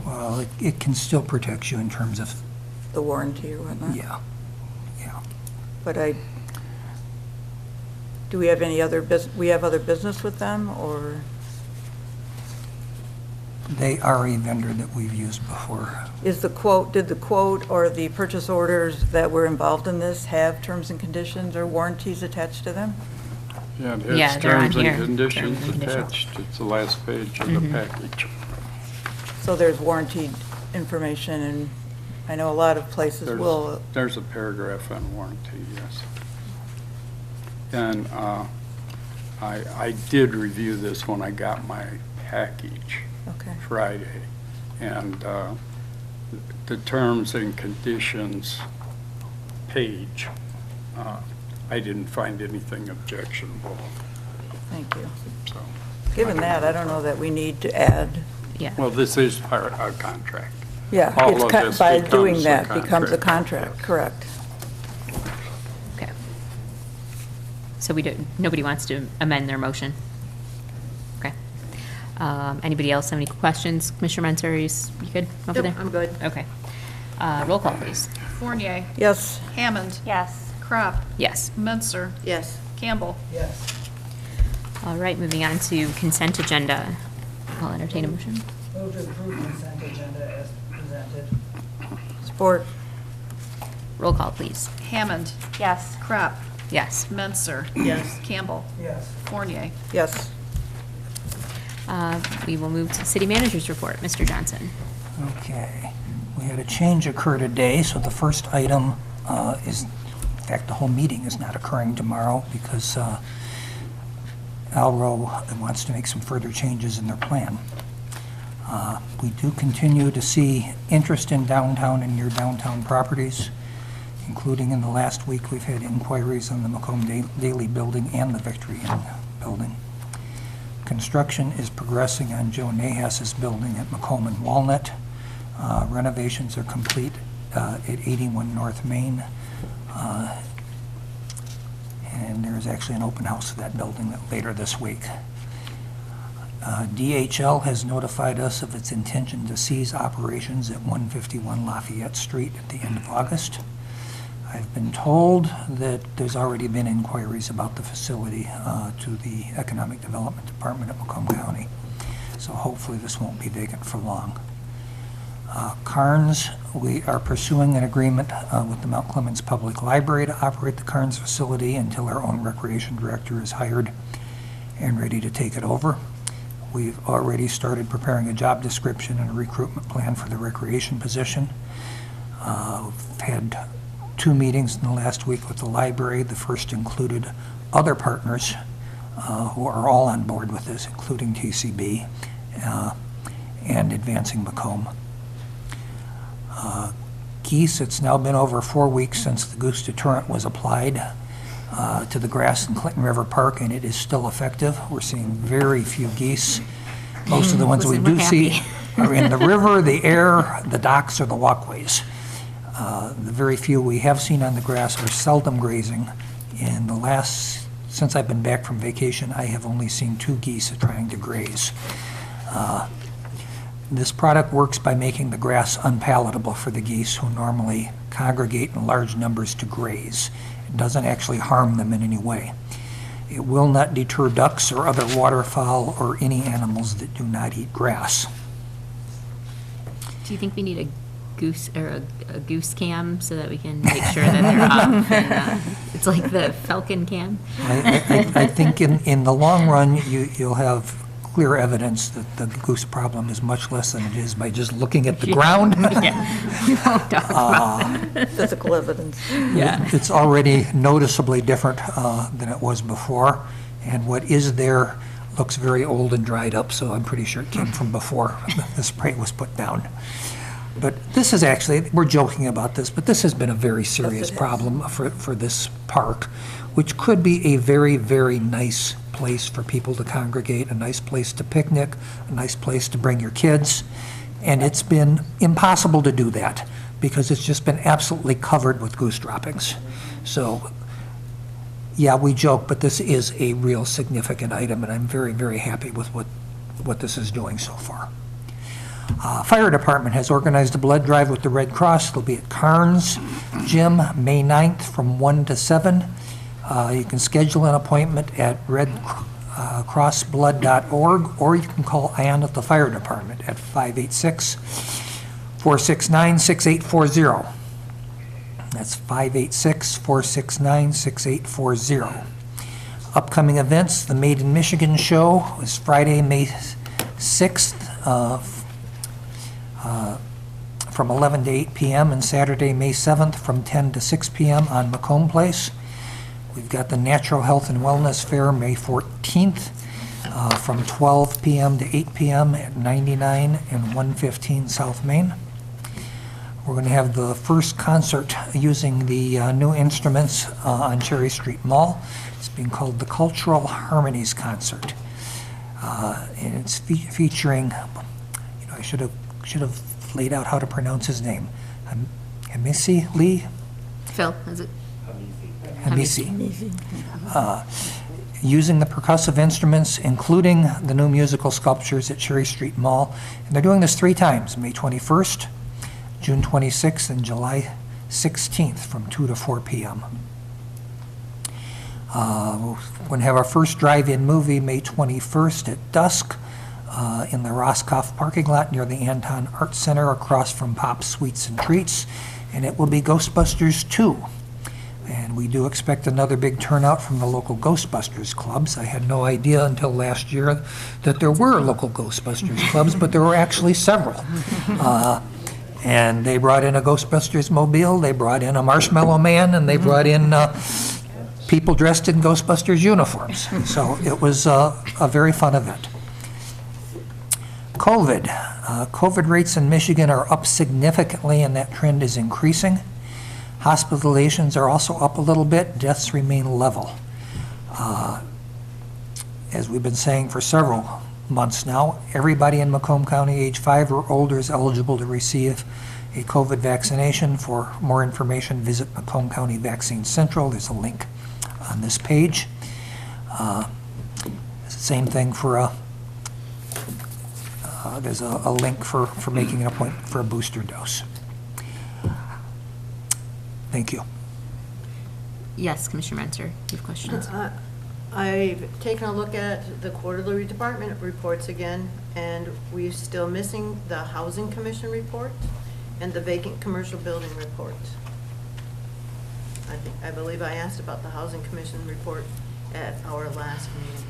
[SPEAKER 13] Well, it can still protect you in terms of,
[SPEAKER 2] The warranty or whatnot.
[SPEAKER 13] yeah, yeah.
[SPEAKER 2] But do we have any other we have other business with them, or?
[SPEAKER 13] They are a vendor that we've used before.
[SPEAKER 2] Did the quote or the purchase orders that were involved in this have terms and conditions or warranties attached to them?
[SPEAKER 14] Yeah, it
[SPEAKER 1] Yeah,
[SPEAKER 14] has
[SPEAKER 1] they're on
[SPEAKER 14] terms and
[SPEAKER 1] here.
[SPEAKER 14] conditions
[SPEAKER 1] Terms and conditions.
[SPEAKER 14] attached. It's the last page of the package.
[SPEAKER 2] So there's warranty information, and I know a lot of places will.
[SPEAKER 14] There's a paragraph on warranty, yes. And I did review this when I got my package
[SPEAKER 2] Okay.
[SPEAKER 14] Friday. And the terms and conditions page, I didn't find anything objectionable.
[SPEAKER 2] Thank you.
[SPEAKER 14] So,
[SPEAKER 2] Given that, I don't know that we need to add.
[SPEAKER 1] Yeah.
[SPEAKER 14] well, this is part of our contract.
[SPEAKER 2] Yeah,
[SPEAKER 14] All
[SPEAKER 2] it's
[SPEAKER 14] of this
[SPEAKER 2] by
[SPEAKER 14] becomes
[SPEAKER 2] doing
[SPEAKER 14] a
[SPEAKER 2] that becomes a
[SPEAKER 14] contract.
[SPEAKER 2] contract, correct.
[SPEAKER 1] Okay. So nobody wants to amend their motion? Okay. Anybody else have any questions? Commissioner Mentor, you good over there?
[SPEAKER 15] I'm good.
[SPEAKER 1] Okay. Roll call, please.
[SPEAKER 15] Fournier.
[SPEAKER 2] Yes.
[SPEAKER 15] Hammond.
[SPEAKER 4] Yes.
[SPEAKER 15] Crop.
[SPEAKER 1] Yes.
[SPEAKER 15] Menser.
[SPEAKER 3] Yes.
[SPEAKER 15] Campbell.
[SPEAKER 17] Yes.
[SPEAKER 1] All right, moving on to consent agenda. I'll entertain a motion.
[SPEAKER 17] Move to approve consent agenda as presented.
[SPEAKER 2] Support.
[SPEAKER 1] Roll call, please.
[SPEAKER 15] Hammond.
[SPEAKER 4] Yes.
[SPEAKER 15] Crop.
[SPEAKER 1] Yes.
[SPEAKER 15] Menser.
[SPEAKER 3] Yes.
[SPEAKER 15] Campbell.
[SPEAKER 17] Yes.
[SPEAKER 15] Fournier.
[SPEAKER 2] Yes.
[SPEAKER 1] We will move to city manager's report. Mr. Johnson.
[SPEAKER 13] Okay. We had a change occur today, so the first item is, in fact, the whole meeting is not occurring tomorrow because Alro wants to make some further changes in their plan. We do continue to see interest in downtown and near downtown properties, including in the last week, we've had inquiries on the Macomb Daily Building and the Victory Inn Building. Construction is progressing on Joe Nahas's building at Macomb and Walnut. Renovations are complete at 81 North Main. And there's actually an open house of that building later this week. DHL has notified us of its intention to cease operations at 151 Lafayette Street at the end of August. I've been told that there's already been inquiries about the facility to the Economic Development Department at Macomb County. So hopefully this won't be vacant for long. Carnes, we are pursuing an agreement with the Mount Clemens Public Library to operate the Carnes facility until our own recreation director is hired and ready to take it over. We've already started preparing a job description and a recruitment plan for the recreation position. We've had 2 meetings in the last week with the library. The first included other partners who are all on board with this, including TCB and Advancing Macomb. Geese, it's now been over 4 weeks since the goose deterrent was applied to the grass in Clinton River Park, and it is still effective. We're seeing very few geese. Most of the ones we
[SPEAKER 1] Listen,
[SPEAKER 13] do
[SPEAKER 1] we're
[SPEAKER 13] see
[SPEAKER 1] happy.
[SPEAKER 13] are in the river, the air, the docks, or the walkways. The very few we have seen on the grass are seldom grazing. In the last, since I've been back from vacation, I have only seen 2 geese trying to graze. This product works by making the grass unpalatable for the geese who normally congregate in large numbers to graze. It doesn't actually harm them in any way. It will not deter ducks or other waterfowl or any animals that do not eat grass.
[SPEAKER 1] Do you think we need a goose or a goose cam so that we can make sure that they're off? And, it's like the Falcon cam.
[SPEAKER 13] I think in the long run, you'll have clear evidence that the goose problem is much less than it is by just looking at the ground.
[SPEAKER 1] Yeah, we won't talk about
[SPEAKER 2] Physical evidence.
[SPEAKER 1] Yeah.
[SPEAKER 13] It's already noticeably different than it was before, and what is there looks very old and dried up, so I'm pretty sure it came from before the spray was put down. But this is actually, we're joking about this, but this has been a very serious problem for this park, which could be a very, very nice place for people to congregate, a nice place to picnic, a nice place to bring your kids. And it's been impossible to do that because it's just been absolutely covered with goose droppings. So Yeah, we joke, but this is a real significant item, and I'm very, very happy with what this is doing so far. Fire Department has organized a blood drive with the Red Cross. It'll be at Carnes Gym, May 9th from 1 to 7. You can schedule an appointment at redcrossblood.org, or you can call Ann at the Fire Department at 586-469-6840. That's 586-469-6840. Upcoming events, the Made in Michigan show is Friday, May 6th from 11 to 8 p.m. and Saturday, May 7th from 10 to 6 p.m. on Macomb Place. We've got the Natural Health and Wellness Fair May 14th from 12 p.m. to 8 p.m. at 99 and 115 South Main. We're going to have the first concert using the new instruments on Cherry Street Mall. It's being called the Cultural Harmonies Concert. And it's featuring, I should have laid out how to pronounce his name. Hamisi Lee?
[SPEAKER 1] Phil, is it?
[SPEAKER 13] Hamisi. Using the percussive instruments, including the new musical sculptures at Cherry Street Mall. And they're doing this 3 times, May 21st, June 26th, and July 16th from 2 to 4 p.m. We're going to have our first drive-in movie May 21st at dusk in the Roscoff parking lot near the Anton Art Center across from Pop's Sweets and Treats, and it will be Ghostbusters 2. And we do expect another big turnout from the local Ghostbusters clubs. I had no idea until last year that there were local Ghostbusters clubs, but there were actually several. And they brought in a Ghostbusters mobile, they brought in a Marshmallow Man, and they brought in people dressed in Ghostbusters uniforms. So it was a very fun event. COVID rates in Michigan are up significantly, and that trend is increasing. Hospitalizations are also up a little bit. Deaths remain level. As we've been saying for several months now, everybody in Macomb County age 5 or older is eligible to receive a COVID vaccination. For more information, visit Macomb County Vaccine Central. There's a link on this page. Same thing for there's a link for making an appointment for a booster dose. Thank you.
[SPEAKER 1] Yes, Commissioner Mentor, you have questions?
[SPEAKER 3] I've taken a look at the quarterly department reports again, and we're still missing the Housing Commission report and the vacant commercial building report. I believe I asked about the Housing Commission report at our last meeting.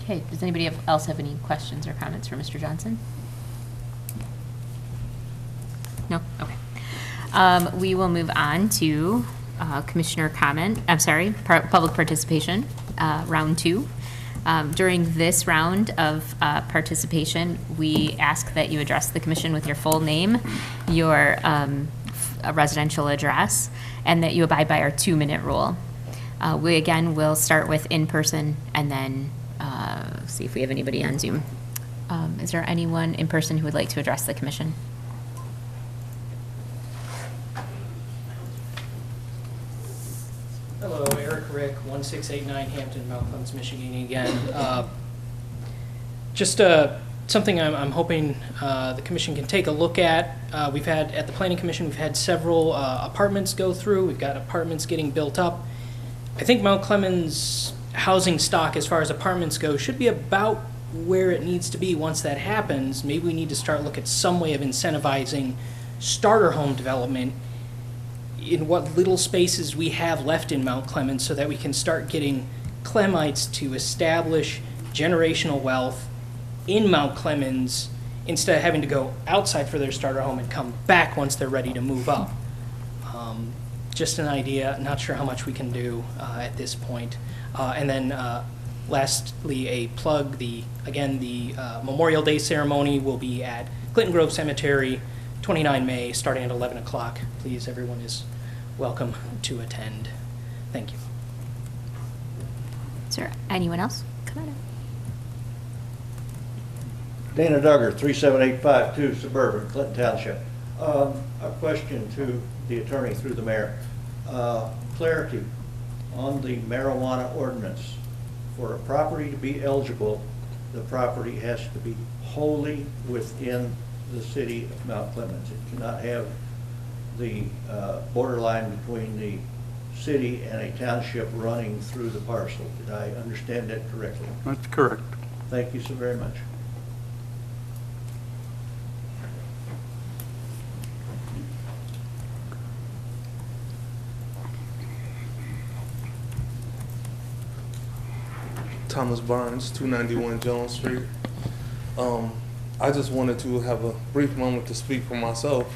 [SPEAKER 1] Okay, does anybody else have any questions or comments for Mr. Johnson? No? Okay. We will move on to commissioner comment, public participation, round 2. During this round of participation, we ask that you address the commission with your full name, your residential address, and that you abide by our 2-minute rule. We again will start with in-person and then see if we have anybody on Zoom. Is there anyone in person who would like to address the commission?
[SPEAKER 5] Hello, Eric Rick, 1689 Hampton, Mount Clemens, Michigan again. Just something I'm hoping the commission can take a look at. We've had, at the Planning Commission, we've had several apartments go through. We've got apartments getting built up. I think Mount Clemens housing stock, as far as apartments go, should be about where it needs to be once that happens. Maybe we need to start looking at some way of incentivizing starter home development in what little spaces we have left in Mount Clemens so that we can start getting Clemites to establish generational wealth in Mount Clemens instead of having to go outside for their starter home and come back once they're ready to move up. Just an idea, not sure how much we can do at this point. And then lastly, a plug, the Memorial Day ceremony will be at Clinton Grove Cemetery, 29 May, starting at 11 o'clock. Please, everyone is welcome to attend. Thank you.
[SPEAKER 1] Is there anyone else? Come on
[SPEAKER 18] Dana Duggar, 37852 Suburban, Clinton Township. A question to the attorney through the mayor. Clarity on the marijuana ordinance. For a property to be eligible, the property has to be wholly within the city of Mount Clemens. It cannot have the borderline between the city and a township running through the parcel. Did I understand that correctly?
[SPEAKER 14] That's correct.
[SPEAKER 18] Thank you so very much.
[SPEAKER 19] Thomas Barnes, 291 Jones Street. I just wanted to have a brief moment to speak for myself.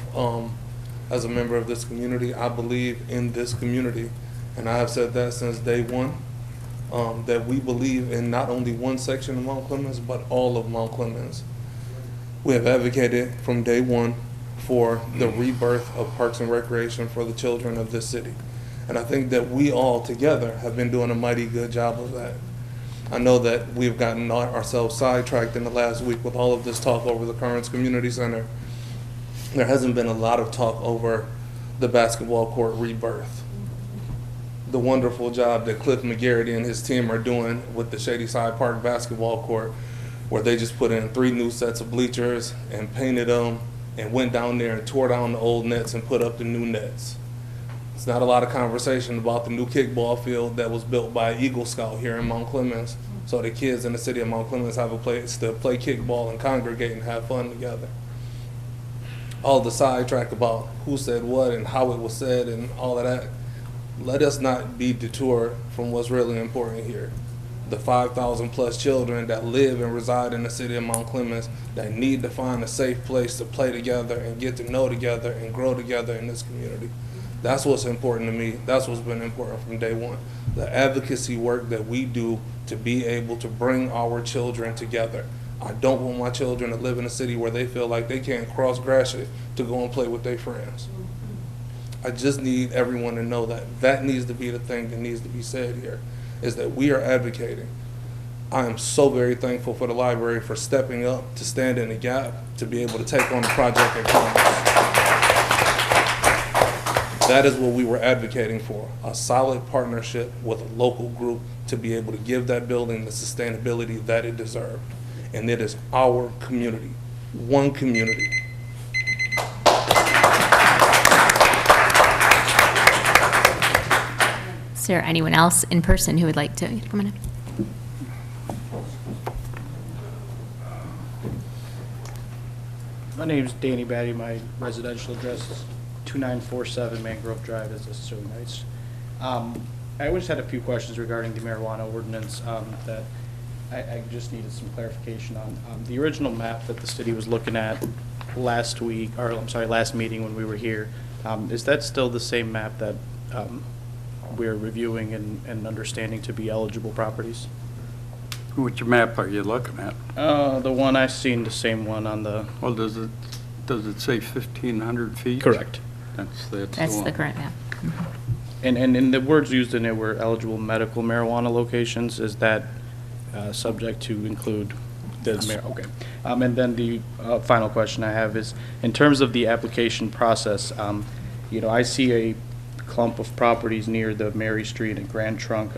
[SPEAKER 19] As a member of this community, I believe in this community, and I have said that since day one, that we believe in not only one section of Mount Clemens, but all of Mount Clemens. We have advocated from day one for the rebirth of Parks and Recreation for the children of this city. And I think that we all together have been doing a mighty good job of that. I know that we've gotten ourselves sidetracked in the last week with all of this talk over the Currents Community Center. There hasn't been a lot of talk over the basketball court rebirth. The wonderful job that Cliff McGarity and his team are doing with the Shady Side Park basketball court, where they just put in 3 new sets of bleachers and painted them and went down there and tore down the old nets and put up the new nets. It's not a lot of conversation about the new kickball field that was built by Eagle Scout here in Mount Clemens, so the kids in the city of Mount Clemens have a place to play kickball and congregate and have fun together. All the sidetrack about who said what and how it was said and all of that, let us not be detoured from what's really important here. The 5,000 plus children that live and reside in the city of Mount Clemens that need to find a safe place to play together and get to know together and grow together in this community. That's what's important to me. That's what's been important from day one. The advocacy work that we do to be able to bring our children together. I don't want my children to live in a city where they feel like they can't cross Gratiot to go and play with their friends. I just need everyone to know that that needs to be the thing that needs to be said here, is that we are advocating. I am so very thankful for the library for stepping up to stand in the gap to be able to take on the project in Congress. That is what we were advocating for, a solid partnership with a local group to be able to give that building the sustainability that it deserved. And it is our community, one community.
[SPEAKER 1] Is there anyone else in person who would like to come in?
[SPEAKER 20] My name's Danny Batty. My residential address is 2947 Mangrove Drive, as this so nice. I just had a few questions regarding the marijuana ordinance that I just needed some clarification on. The original map that the city was looking at last week, or I'm sorry, last meeting when we were here, is that still the same map that we're reviewing and understanding to be eligible properties?
[SPEAKER 14] Which map are you looking at?
[SPEAKER 20] The one I've seen, the same one on the...
[SPEAKER 14] Well, does it say 1,500 feet?
[SPEAKER 20] Correct.
[SPEAKER 1] That's
[SPEAKER 14] one.
[SPEAKER 1] the current map.
[SPEAKER 20] And the words used in it were eligible medical marijuana locations. Is that subject to include the okay? And then the final question I have is, in terms of the application process, I see a clump of properties near the Mary Street and Grand Trunk,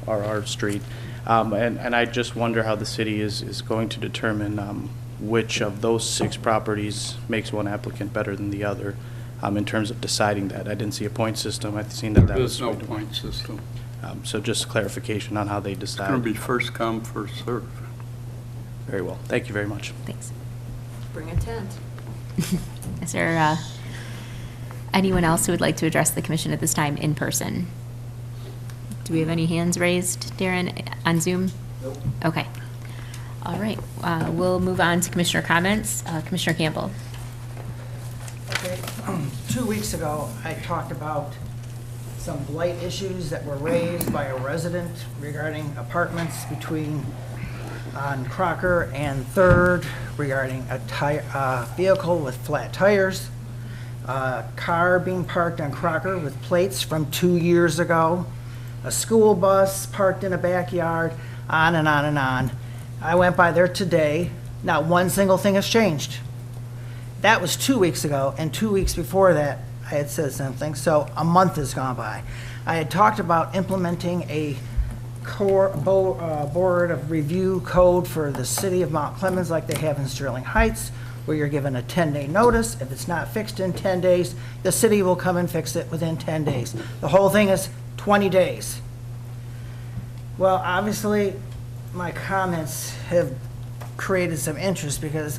[SPEAKER 20] RR Street, and I just wonder how the city is going to determine which of those 6 properties makes one applicant better than the other. In terms of deciding that. I didn't see a point system. I've seen that was...
[SPEAKER 14] There's no point system.
[SPEAKER 20] So just clarification on how they decide.
[SPEAKER 14] It's going to be first come, first serve.
[SPEAKER 20] Very well. Thank you very much.
[SPEAKER 1] Thanks.
[SPEAKER 3] Bring a tent.
[SPEAKER 1] Is there anyone else who would like to address the commission at this time in person? Do we have any hands raised, Darren, on Zoom?
[SPEAKER 17] Nope.
[SPEAKER 1] Okay. All right. We'll move on to commissioner comments. Commissioner Campbell.
[SPEAKER 17] Okay, 2 weeks ago, I talked about some blight issues that were raised by a resident regarding apartments on Crocker and 3rd regarding a vehicle with flat tires, a car being parked on Crocker with plates from 2 years ago, a school bus parked in a backyard, on and on and on. I went by there today Not one single thing has changed. That was 2 weeks ago, and 2 weeks before that, I had said something, so a month has gone by. I had talked about implementing a board of review code for the city of Mount Clemens like they have in Sterling Heights, where you're given a 10-day notice. If it's not fixed in 10 days, the city will come and fix it within 10 days. The whole thing is 20 days. Well, obviously, my comments have created some interest because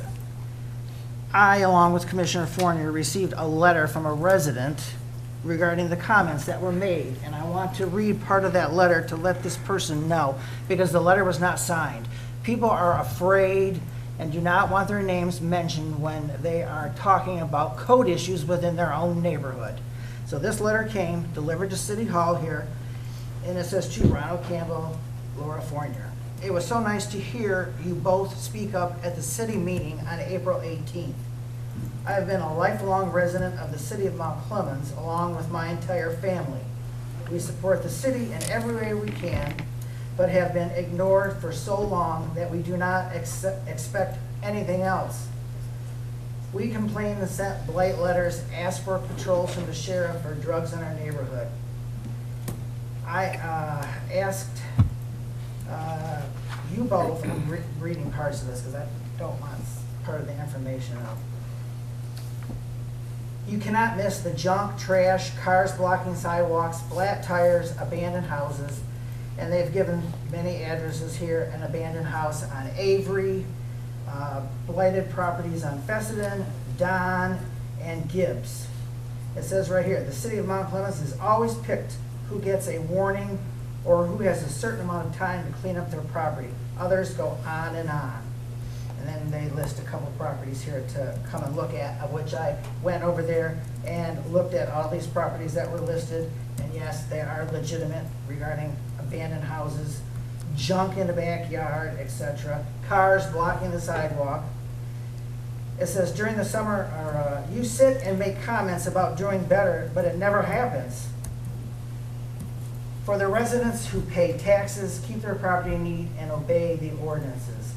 [SPEAKER 17] I, along with Commissioner Fournier, received a letter from a resident regarding the comments that were made, and I want to read part of that letter to let this person know, because the letter was not signed. People are afraid and do not want their names mentioned when they are talking about code issues within their own neighborhood. So this letter came, delivered to City Hall here, and it says to Ronald Campbell, Laura Fournier. It was so nice to hear you both speak up at the city meeting on April 18th. I have been a lifelong resident of the city of Mount Clemens, along with my entire family. We support the city in every way we can, but have been ignored for so long that we do not expect anything else. We complained and sent blight letters, asked for patrols from the sheriff for drugs in our neighborhood. I asked you both, I'm reading parts of this because I don't want part of the information out. You cannot miss the junk, trash, cars blocking sidewalks, flat tires, abandoned houses, and they've given many addresses here: an abandoned house on Avery, blighted properties on Fessenden, Don, and Gibbs. It says right here, the city of Mount Clemens has always picked who gets a warning or who has a certain amount of time to clean up their property. Others go on and on. And then they list a couple properties here to come and look at, of which I went over there and looked at all these properties that were listed. And yes, they are legitimate regarding abandoned houses, junk in the backyard, etc., cars blocking the sidewalk. It says during the summer, you sit and make comments about doing better, but it never happens. For the residents who pay taxes, keep their property neat, and obey the ordinances.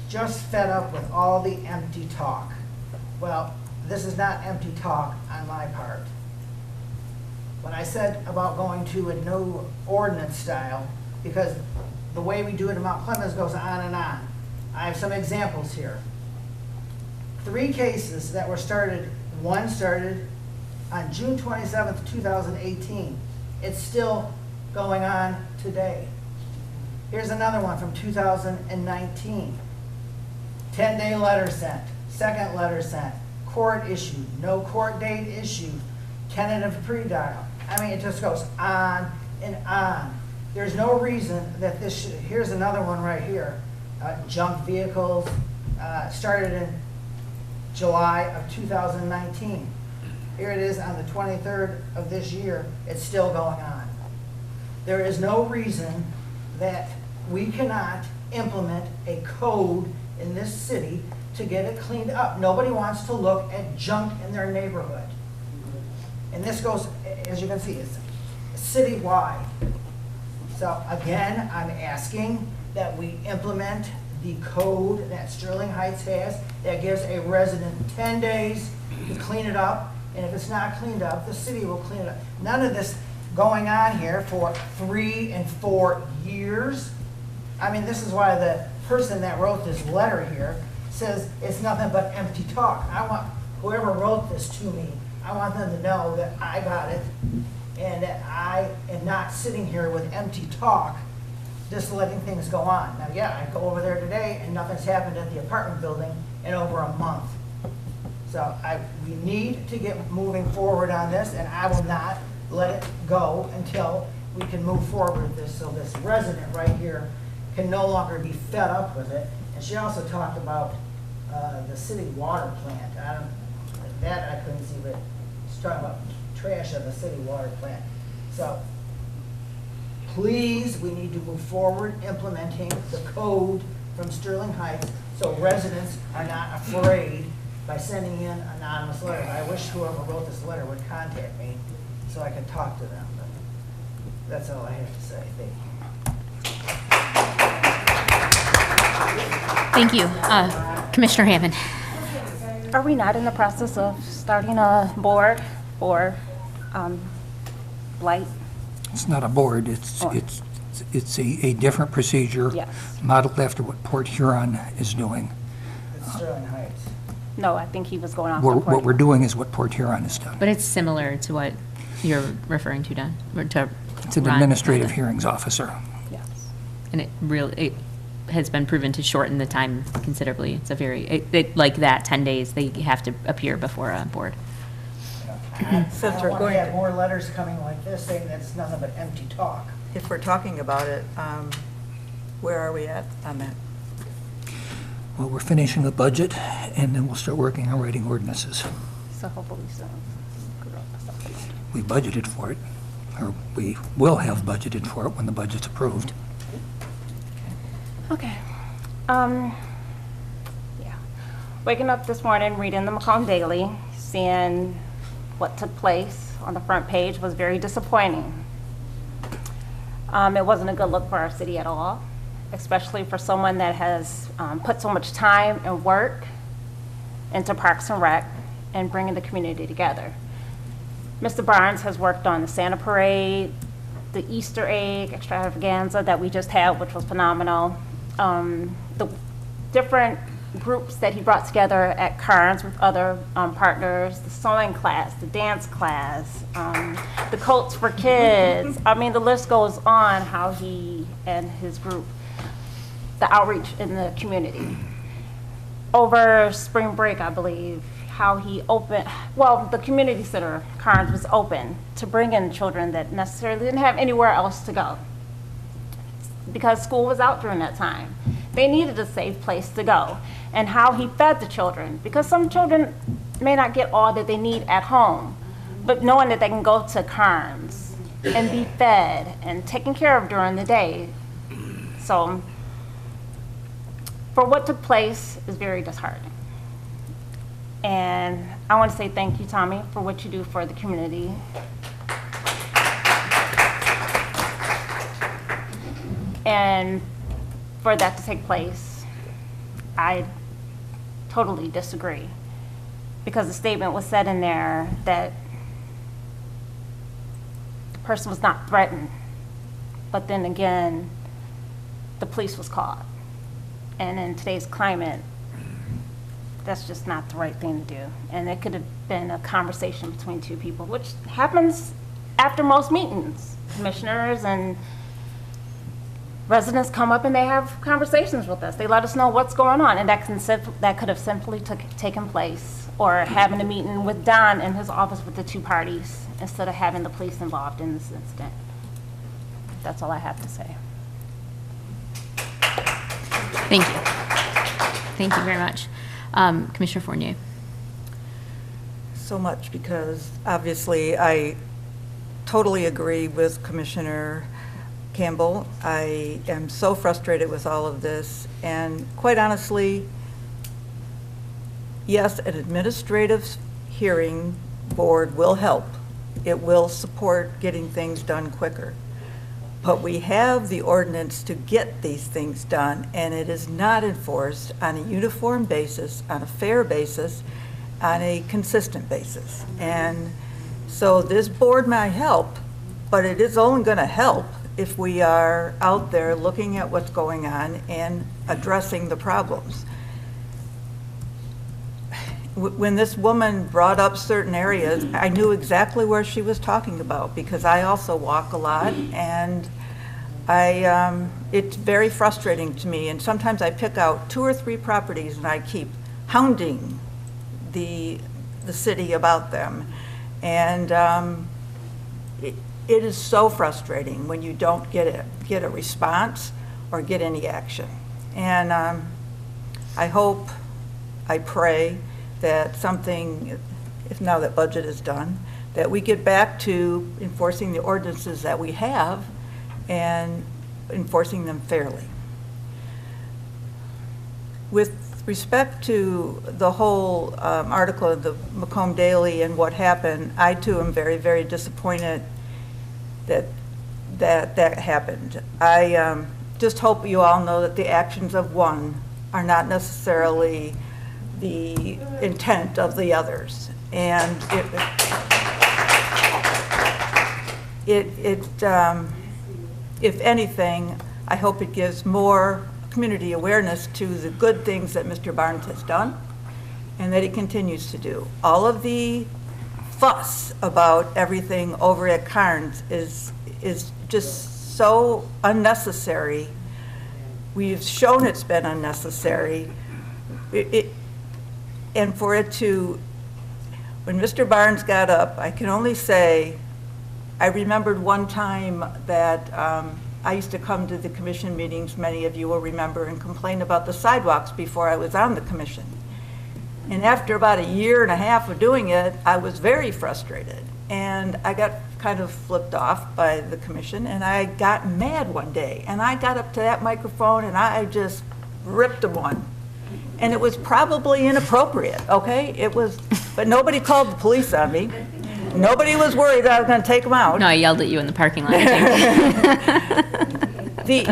[SPEAKER 17] Just fed up with all the empty talk. Well, this is not empty talk on my part. When I said about going to a new ordinance style, because the way we do it in Mount Clemens goes on and on. I have some examples here. 3 cases that were started, one started on June 27th, 2018. It's still going on today. Here's another one from 2019. 10-day letter sent, second letter sent, court issued, no court date issued, tentative pre-dial. I mean, it just goes on and on. There's no reason that this should, here's another one right here. Junk vehicles, started in July of 2019. Here it is on the 23rd of this year. It's still going on. There is no reason that we cannot implement a code in this city to get it cleaned up. Nobody wants to look at junk in their neighborhood. And this goes, as you can see, it's citywide. So again, I'm asking that we implement the code that Sterling Heights has that gives a resident 10 days to clean it up. And if it's not cleaned up, the city will clean it up. None of this going on here for 3 and 4 years. I mean, this is why the person that wrote this letter here says it's nothing but empty talk. I want whoever wrote this to me, I want them to know that I got it and that I am not sitting here with empty talk, just letting things go on. Now, yeah, I go over there today and nothing's happened at the apartment building in over a month. So we need to get moving forward on this, and I will not let it go until we can move forward with this, so this resident right here can no longer be fed up with it. And she also talked about the city water plant. That I couldn't see, but she's talking about trash of the city water plant. So please, we need to move forward implementing the code from Sterling Heights so residents are not afraid by sending in anonymous letters. I wish whoever wrote this letter would contact me so I could talk to them. But that's all I have to say. Thank you.
[SPEAKER 1] Thank you. Commissioner Hammond.
[SPEAKER 4] Are we not in the process of starting a board for blight?
[SPEAKER 13] It's not a board, it's a different procedure.
[SPEAKER 4] Yes.
[SPEAKER 13] Modeled after what Port Huron is doing.
[SPEAKER 17] It's Sterling Heights.
[SPEAKER 4] No, I think he was going off.
[SPEAKER 13] What we're doing is what Port Huron has done.
[SPEAKER 1] But it's similar to what you're referring to, Don, or to
[SPEAKER 13] It's an
[SPEAKER 1] Ron.
[SPEAKER 13] administrative hearings officer.
[SPEAKER 4] Yes.
[SPEAKER 1] And it has been proven to shorten the time considerably. It's a very, like that, 10 days, they have to appear before a board.
[SPEAKER 17] I
[SPEAKER 2] Since
[SPEAKER 17] don't
[SPEAKER 2] we're
[SPEAKER 17] want to
[SPEAKER 2] going
[SPEAKER 17] have
[SPEAKER 2] to-
[SPEAKER 17] more letters coming like this saying that it's none but empty talk.
[SPEAKER 2] If we're talking about it, where are we at on that?
[SPEAKER 13] Well, we're finishing the budget, and then we'll start working on writing ordinances.
[SPEAKER 4] So hopefully soon.
[SPEAKER 13] We budgeted for it, or we will have budgeted for it when the budget's approved.
[SPEAKER 4] Okay. Yeah. Waking up this morning, reading the Macomb Daily, seeing what took place on the front page was very disappointing. It wasn't a good look for our city at all, especially for someone that has put so much time and work into Parks and Rec and bringing the community together. Mr. Barnes has worked on the Santa Parade, the Easter egg extravaganza that we just had, which was phenomenal. The different groups that he brought together at Carnes with other partners, the sewing class, the dance class, the Coats for Kids. I mean, the list goes on how he and his group, the outreach in the community. Over spring break, I believe, how he opened, well, the community center, Carnes, was open to bring in children that necessarily didn't have anywhere else to go because school was out during that time. They needed a safe place to go. And how he fed the children, because some children may not get all that they need at home, but knowing that they can go to Carnes and be fed and taken care of during the day. So for what took place is very disheartening. And I want to say thank you, Tommy, for what you do for the community. And for that to take place, I totally disagree. Because the statement was said in there that the person was not threatened. But then again, the police was called. And in today's climate, that's just not the right thing to do. And it could have been a conversation between two people, which happens after most meetings. Commissioners and residents come up and they have conversations with us. They let us know what's going on, and that could have simply taken place, or having a meeting with Don in his office with the two parties instead of having the police involved in this incident. That's all I have to say.
[SPEAKER 1] Thank you. Thank you very much. Commissioner Fournier.
[SPEAKER 2] So much, because obviously I totally agree with Commissioner Campbell. I am so frustrated with all of this, and quite honestly, yes, an administrative hearing board will help. It will support getting things done quicker. But we have the ordinance to get these things done, and it is not enforced on a uniform basis, on a fair basis, on a consistent basis. And so this board might help, but it is only going to help if we are out there looking at what's going on and addressing the problems. When this woman brought up certain areas, I knew exactly where she was talking about, because I also walk a lot, and it's very frustrating to me. And sometimes I pick out 2 or 3 properties and I keep hounding the city about them. And it is so frustrating when you don't get a response or get any action. And I hope, I pray that something, if now that budget is done, that we get back to enforcing the ordinances that we have and enforcing them fairly. With respect to the whole article of the Macomb Daily and what happened, I too am very, very disappointed that happened. I just hope you all know that the actions of one are not necessarily the intent of the others. And if anything, I hope it gives more community awareness to the good things that Mr. Barnes has done and that he continues to do. All of the fuss about everything over at Carnes is just so unnecessary. We've shown it's been unnecessary. And for it to, when Mr. Barnes got up, I can only say, I remembered one time that I used to come to the commission meetings, many of you will remember, and complain about the sidewalks before I was on the commission. And after about a year and a half of doing it, I was very frustrated. And I got kind of flipped off by the commission, and I got mad one day. And I got up to that microphone, and I just ripped him one. And it was probably inappropriate, okay? It was, but nobody called the police on me. Nobody was worried that I was going to take them out.
[SPEAKER 1] No, I yelled at you in the parking lot, I think.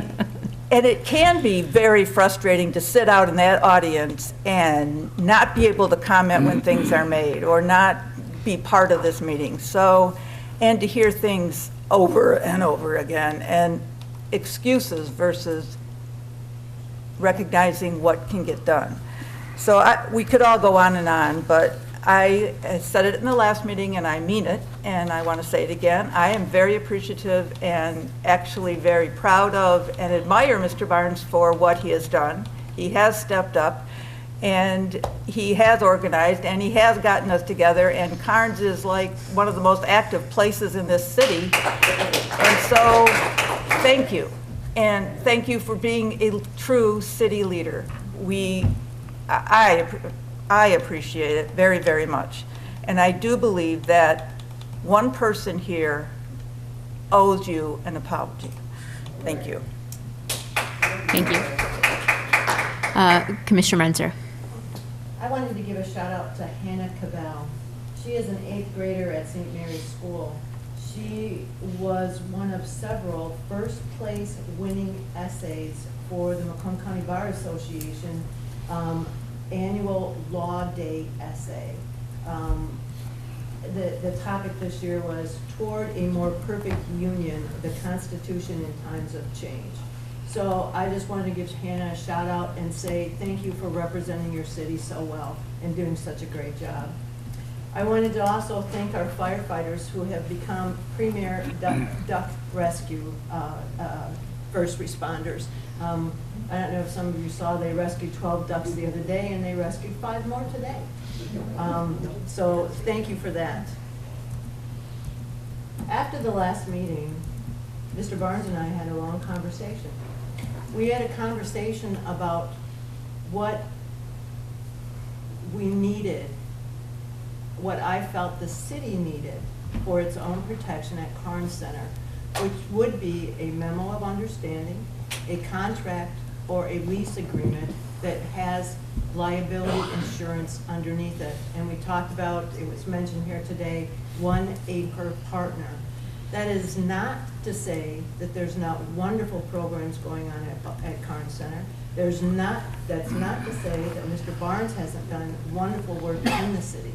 [SPEAKER 2] And it can be very frustrating to sit out in that audience and not be able to comment when things are made or not be part of this meeting. So, and to hear things over and over again and excuses versus recognizing what can get done. So we could all go on, but I said it in the last meeting and I mean it, and I want to say it again. I am very appreciative and actually very proud of and admire Mr. Barnes for what he has done. He has stepped up and he has organized and he has gotten us together, and Carnes is like one of the most active places in this city. And so thank you. And thank you for being a true city leader. I appreciate it very, very much. And I do believe that one person here owes you an apology. Thank you.
[SPEAKER 1] Thank you. Commissioner Menzer.
[SPEAKER 3] I wanted to give a shout out to Hannah Cabell. She is an 8th grader at St. Mary's School. She was one of several first place winning essays for the Macomb County Bar Association annual Law Day essay. The topic this year was Toward a More Perfect Union, the Constitution in Times of Change. So I just wanted to give Hannah a shout out and say thank you for representing your city so well and doing such a great job. I wanted to also thank our firefighters who have become premier duck rescue first responders. I don't know if some of you saw, they rescued 12 ducks the other day and they rescued 5 more today. So thank you for that. After the last meeting, Mr. Barnes and I had a long conversation. We had a conversation about what we needed, what I felt the city needed for its own protection at Carnes Center, which would be a memo of understanding, a contract or a lease agreement that has liability insurance underneath it. And we talked about, it was mentioned here today, 1 acre partner. That is not to say that there's not wonderful programs going on at Carnes Center. That's not to say that Mr. Barnes hasn't done wonderful work in the city.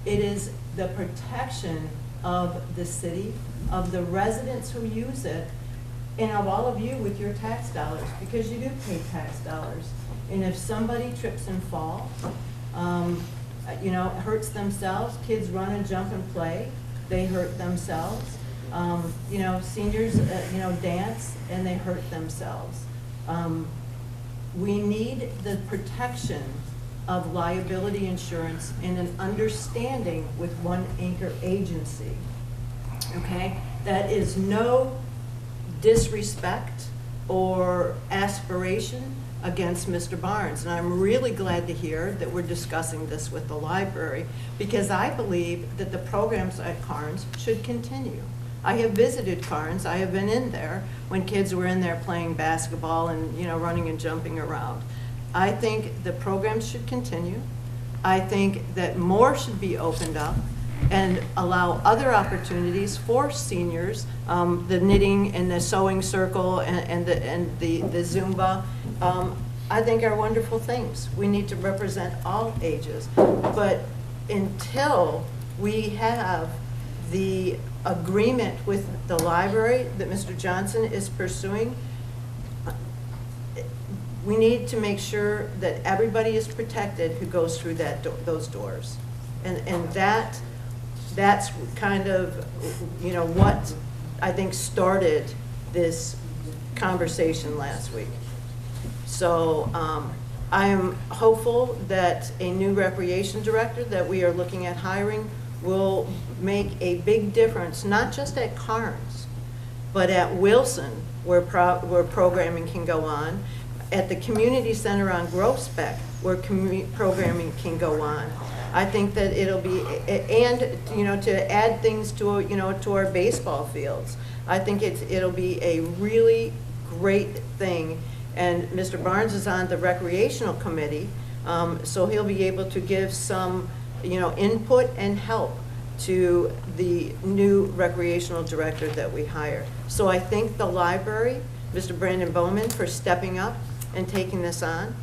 [SPEAKER 3] It is the protection of the city, of the residents who use it, and of all of you with your tax dollars, because you do pay tax dollars. And if somebody trips and falls, hurts themselves, kids run and jump and play, they hurt themselves. Seniors, dance and they hurt themselves. We need the protection of liability insurance and an understanding with 1 acre agency, okay? That is no disrespect or aspiration against Mr. Barnes. And I'm really glad to hear that we're discussing this with the library, because I believe that the programs at Carnes should continue. I have visited Carnes. I have been in there when kids were in there playing basketball and running and jumping around. I think the programs should continue. I think that more should be opened up and allow other opportunities for seniors, the knitting and the sewing circle and the Zumba. I think are wonderful things. We need to represent all ages. But until we have the agreement with the library that Mr. Johnson is pursuing, we need to make sure that everybody is protected who goes through those doors. And that's kind of, you know, what I think started this conversation last week. So I am hopeful that a new recreation director that we are looking at hiring will make a big difference, not just at Carnes, but at Wilson, where programming can go on, at the community center on Groesbeck, where programming can go on. I think that it'll be, and you know, to add things to, you know, to our baseball fields. I think it'll be a really great thing. And Mr. Barnes is on the recreational committee, so he'll be able to give some, you know, input and help to the new recreational director that we hire. So I thank the library, Mr. Brandon Bowman, for stepping up and taking this on,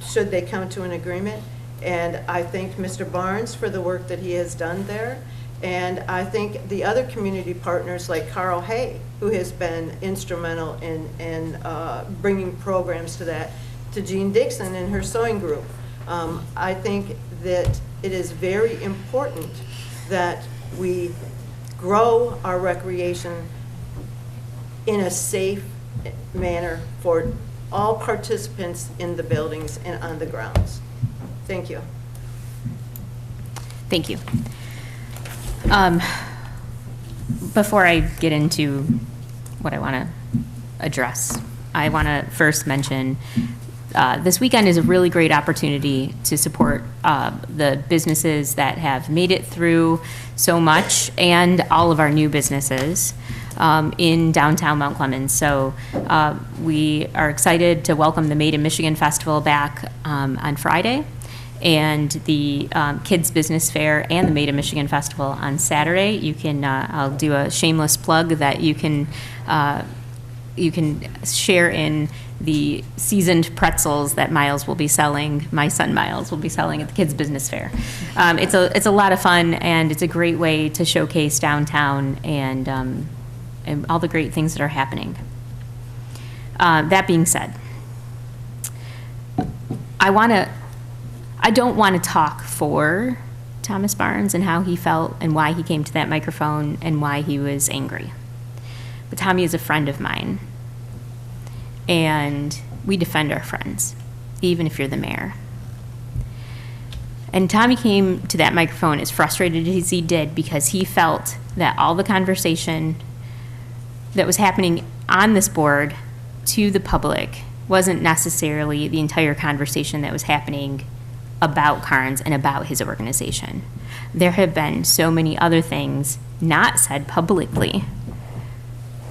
[SPEAKER 3] should they come to an agreement. And I thank Mr. Barnes for the work that he has done there. And I think the other community partners like Carl Hay, who has been instrumental in bringing programs to that, to Jean Dixon and her sewing group. I think that it is very important that we grow our recreation in a safe manner for all participants in the buildings and on the grounds. Thank you.
[SPEAKER 1] Thank you. Before I get into what I want to address, I want to first mention this weekend is a really great opportunity to support the businesses that have made it through so much and all of our new businesses in downtown Mount Clemens. So we are excited to welcome the Made in Michigan Festival back on Friday, and the Kids Business Fair and the Made in Michigan Festival on Saturday. You can, I'll do a shameless plug that you can share in the seasoned pretzels that Miles will be selling, my son Miles will be selling at the Kids Business Fair. It's a lot of fun, and it's a great way to showcase downtown and all the great things that are happening. That being said, I don't want to talk for Thomas Barnes and how he felt and why he came to that microphone and why he was angry. But Tommy is a friend of mine, and we defend our friends, even if you're the mayor. And Tommy came to that microphone as frustrated as he did because he felt that all the conversation that was happening on this board to the public wasn't necessarily the entire conversation that was happening about Carnes and about his organization. There have been so many other things not said publicly,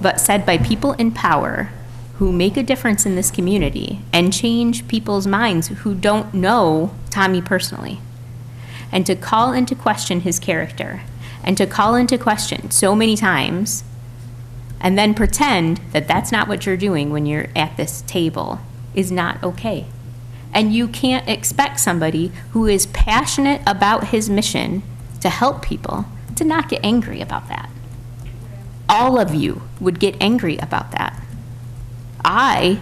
[SPEAKER 1] but said by people in power who make a difference in this community and change people's minds who don't know Tommy personally. And to call into question his character, and to call into question so many times, and then pretend that that's not what you're doing when you're at this table is not okay. And you can't expect somebody who is passionate about his mission to help people to not get angry about that. All of you would get angry about that. I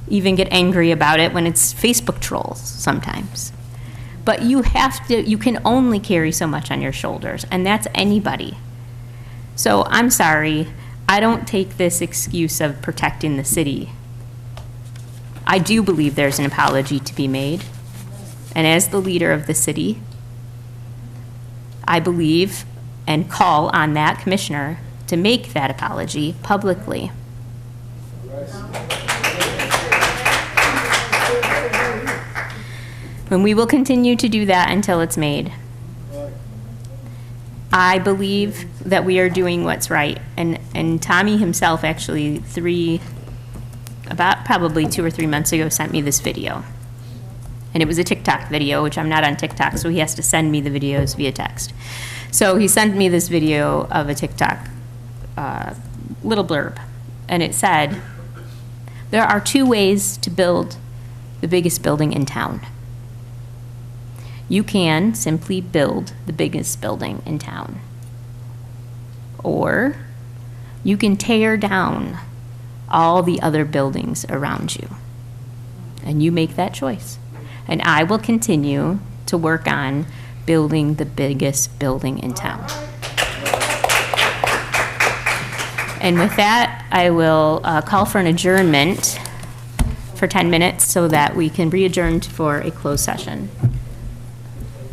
[SPEAKER 1] even get angry about it when it's Facebook trolls sometimes. But you can only carry so much on your shoulders, and that's anybody. So I'm sorry, I don't take this excuse of protecting the city. I do believe there's an apology to be made. And as the leader of the city, I believe and call on that commissioner to make that apology publicly. And we will continue to do that until it's made. I believe that we are doing what's right. And Tommy himself actually about probably 2 or 3 months ago sent me this video. And it was a TikTok video, which I'm not on TikTok, so he has to send me the videos via text. So he sent me this video of a TikTok little blurb, and it said, there are 2 ways to build the biggest building in town. You can simply build the biggest building in town. Or you can tear down all the other buildings around you. And you make that choice. And I will continue to work on building the biggest building in town. And with that, I will call for an adjournment for 10 minutes so that we can re-adjourn for a closed session.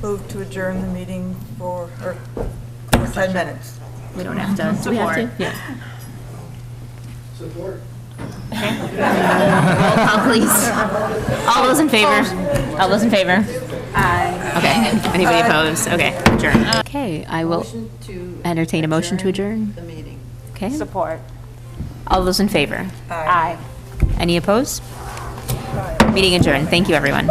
[SPEAKER 2] Move to adjourn the meeting for 10 minutes.
[SPEAKER 1] We don't have to. Do we have to? Yeah.
[SPEAKER 18] Support.
[SPEAKER 1] Roll call, please. All those in favor? All those in favor? Aye. Okay. Anybody opposed? Okay. Adjourn. Okay. I will
[SPEAKER 3] Motion to
[SPEAKER 1] entertain a motion to adjourn.
[SPEAKER 3] the meeting.
[SPEAKER 1] Okay.
[SPEAKER 4] Support.
[SPEAKER 1] All those in favor?
[SPEAKER 4] Aye.
[SPEAKER 1] Any opposed? Meeting adjourned. Thank you, everyone.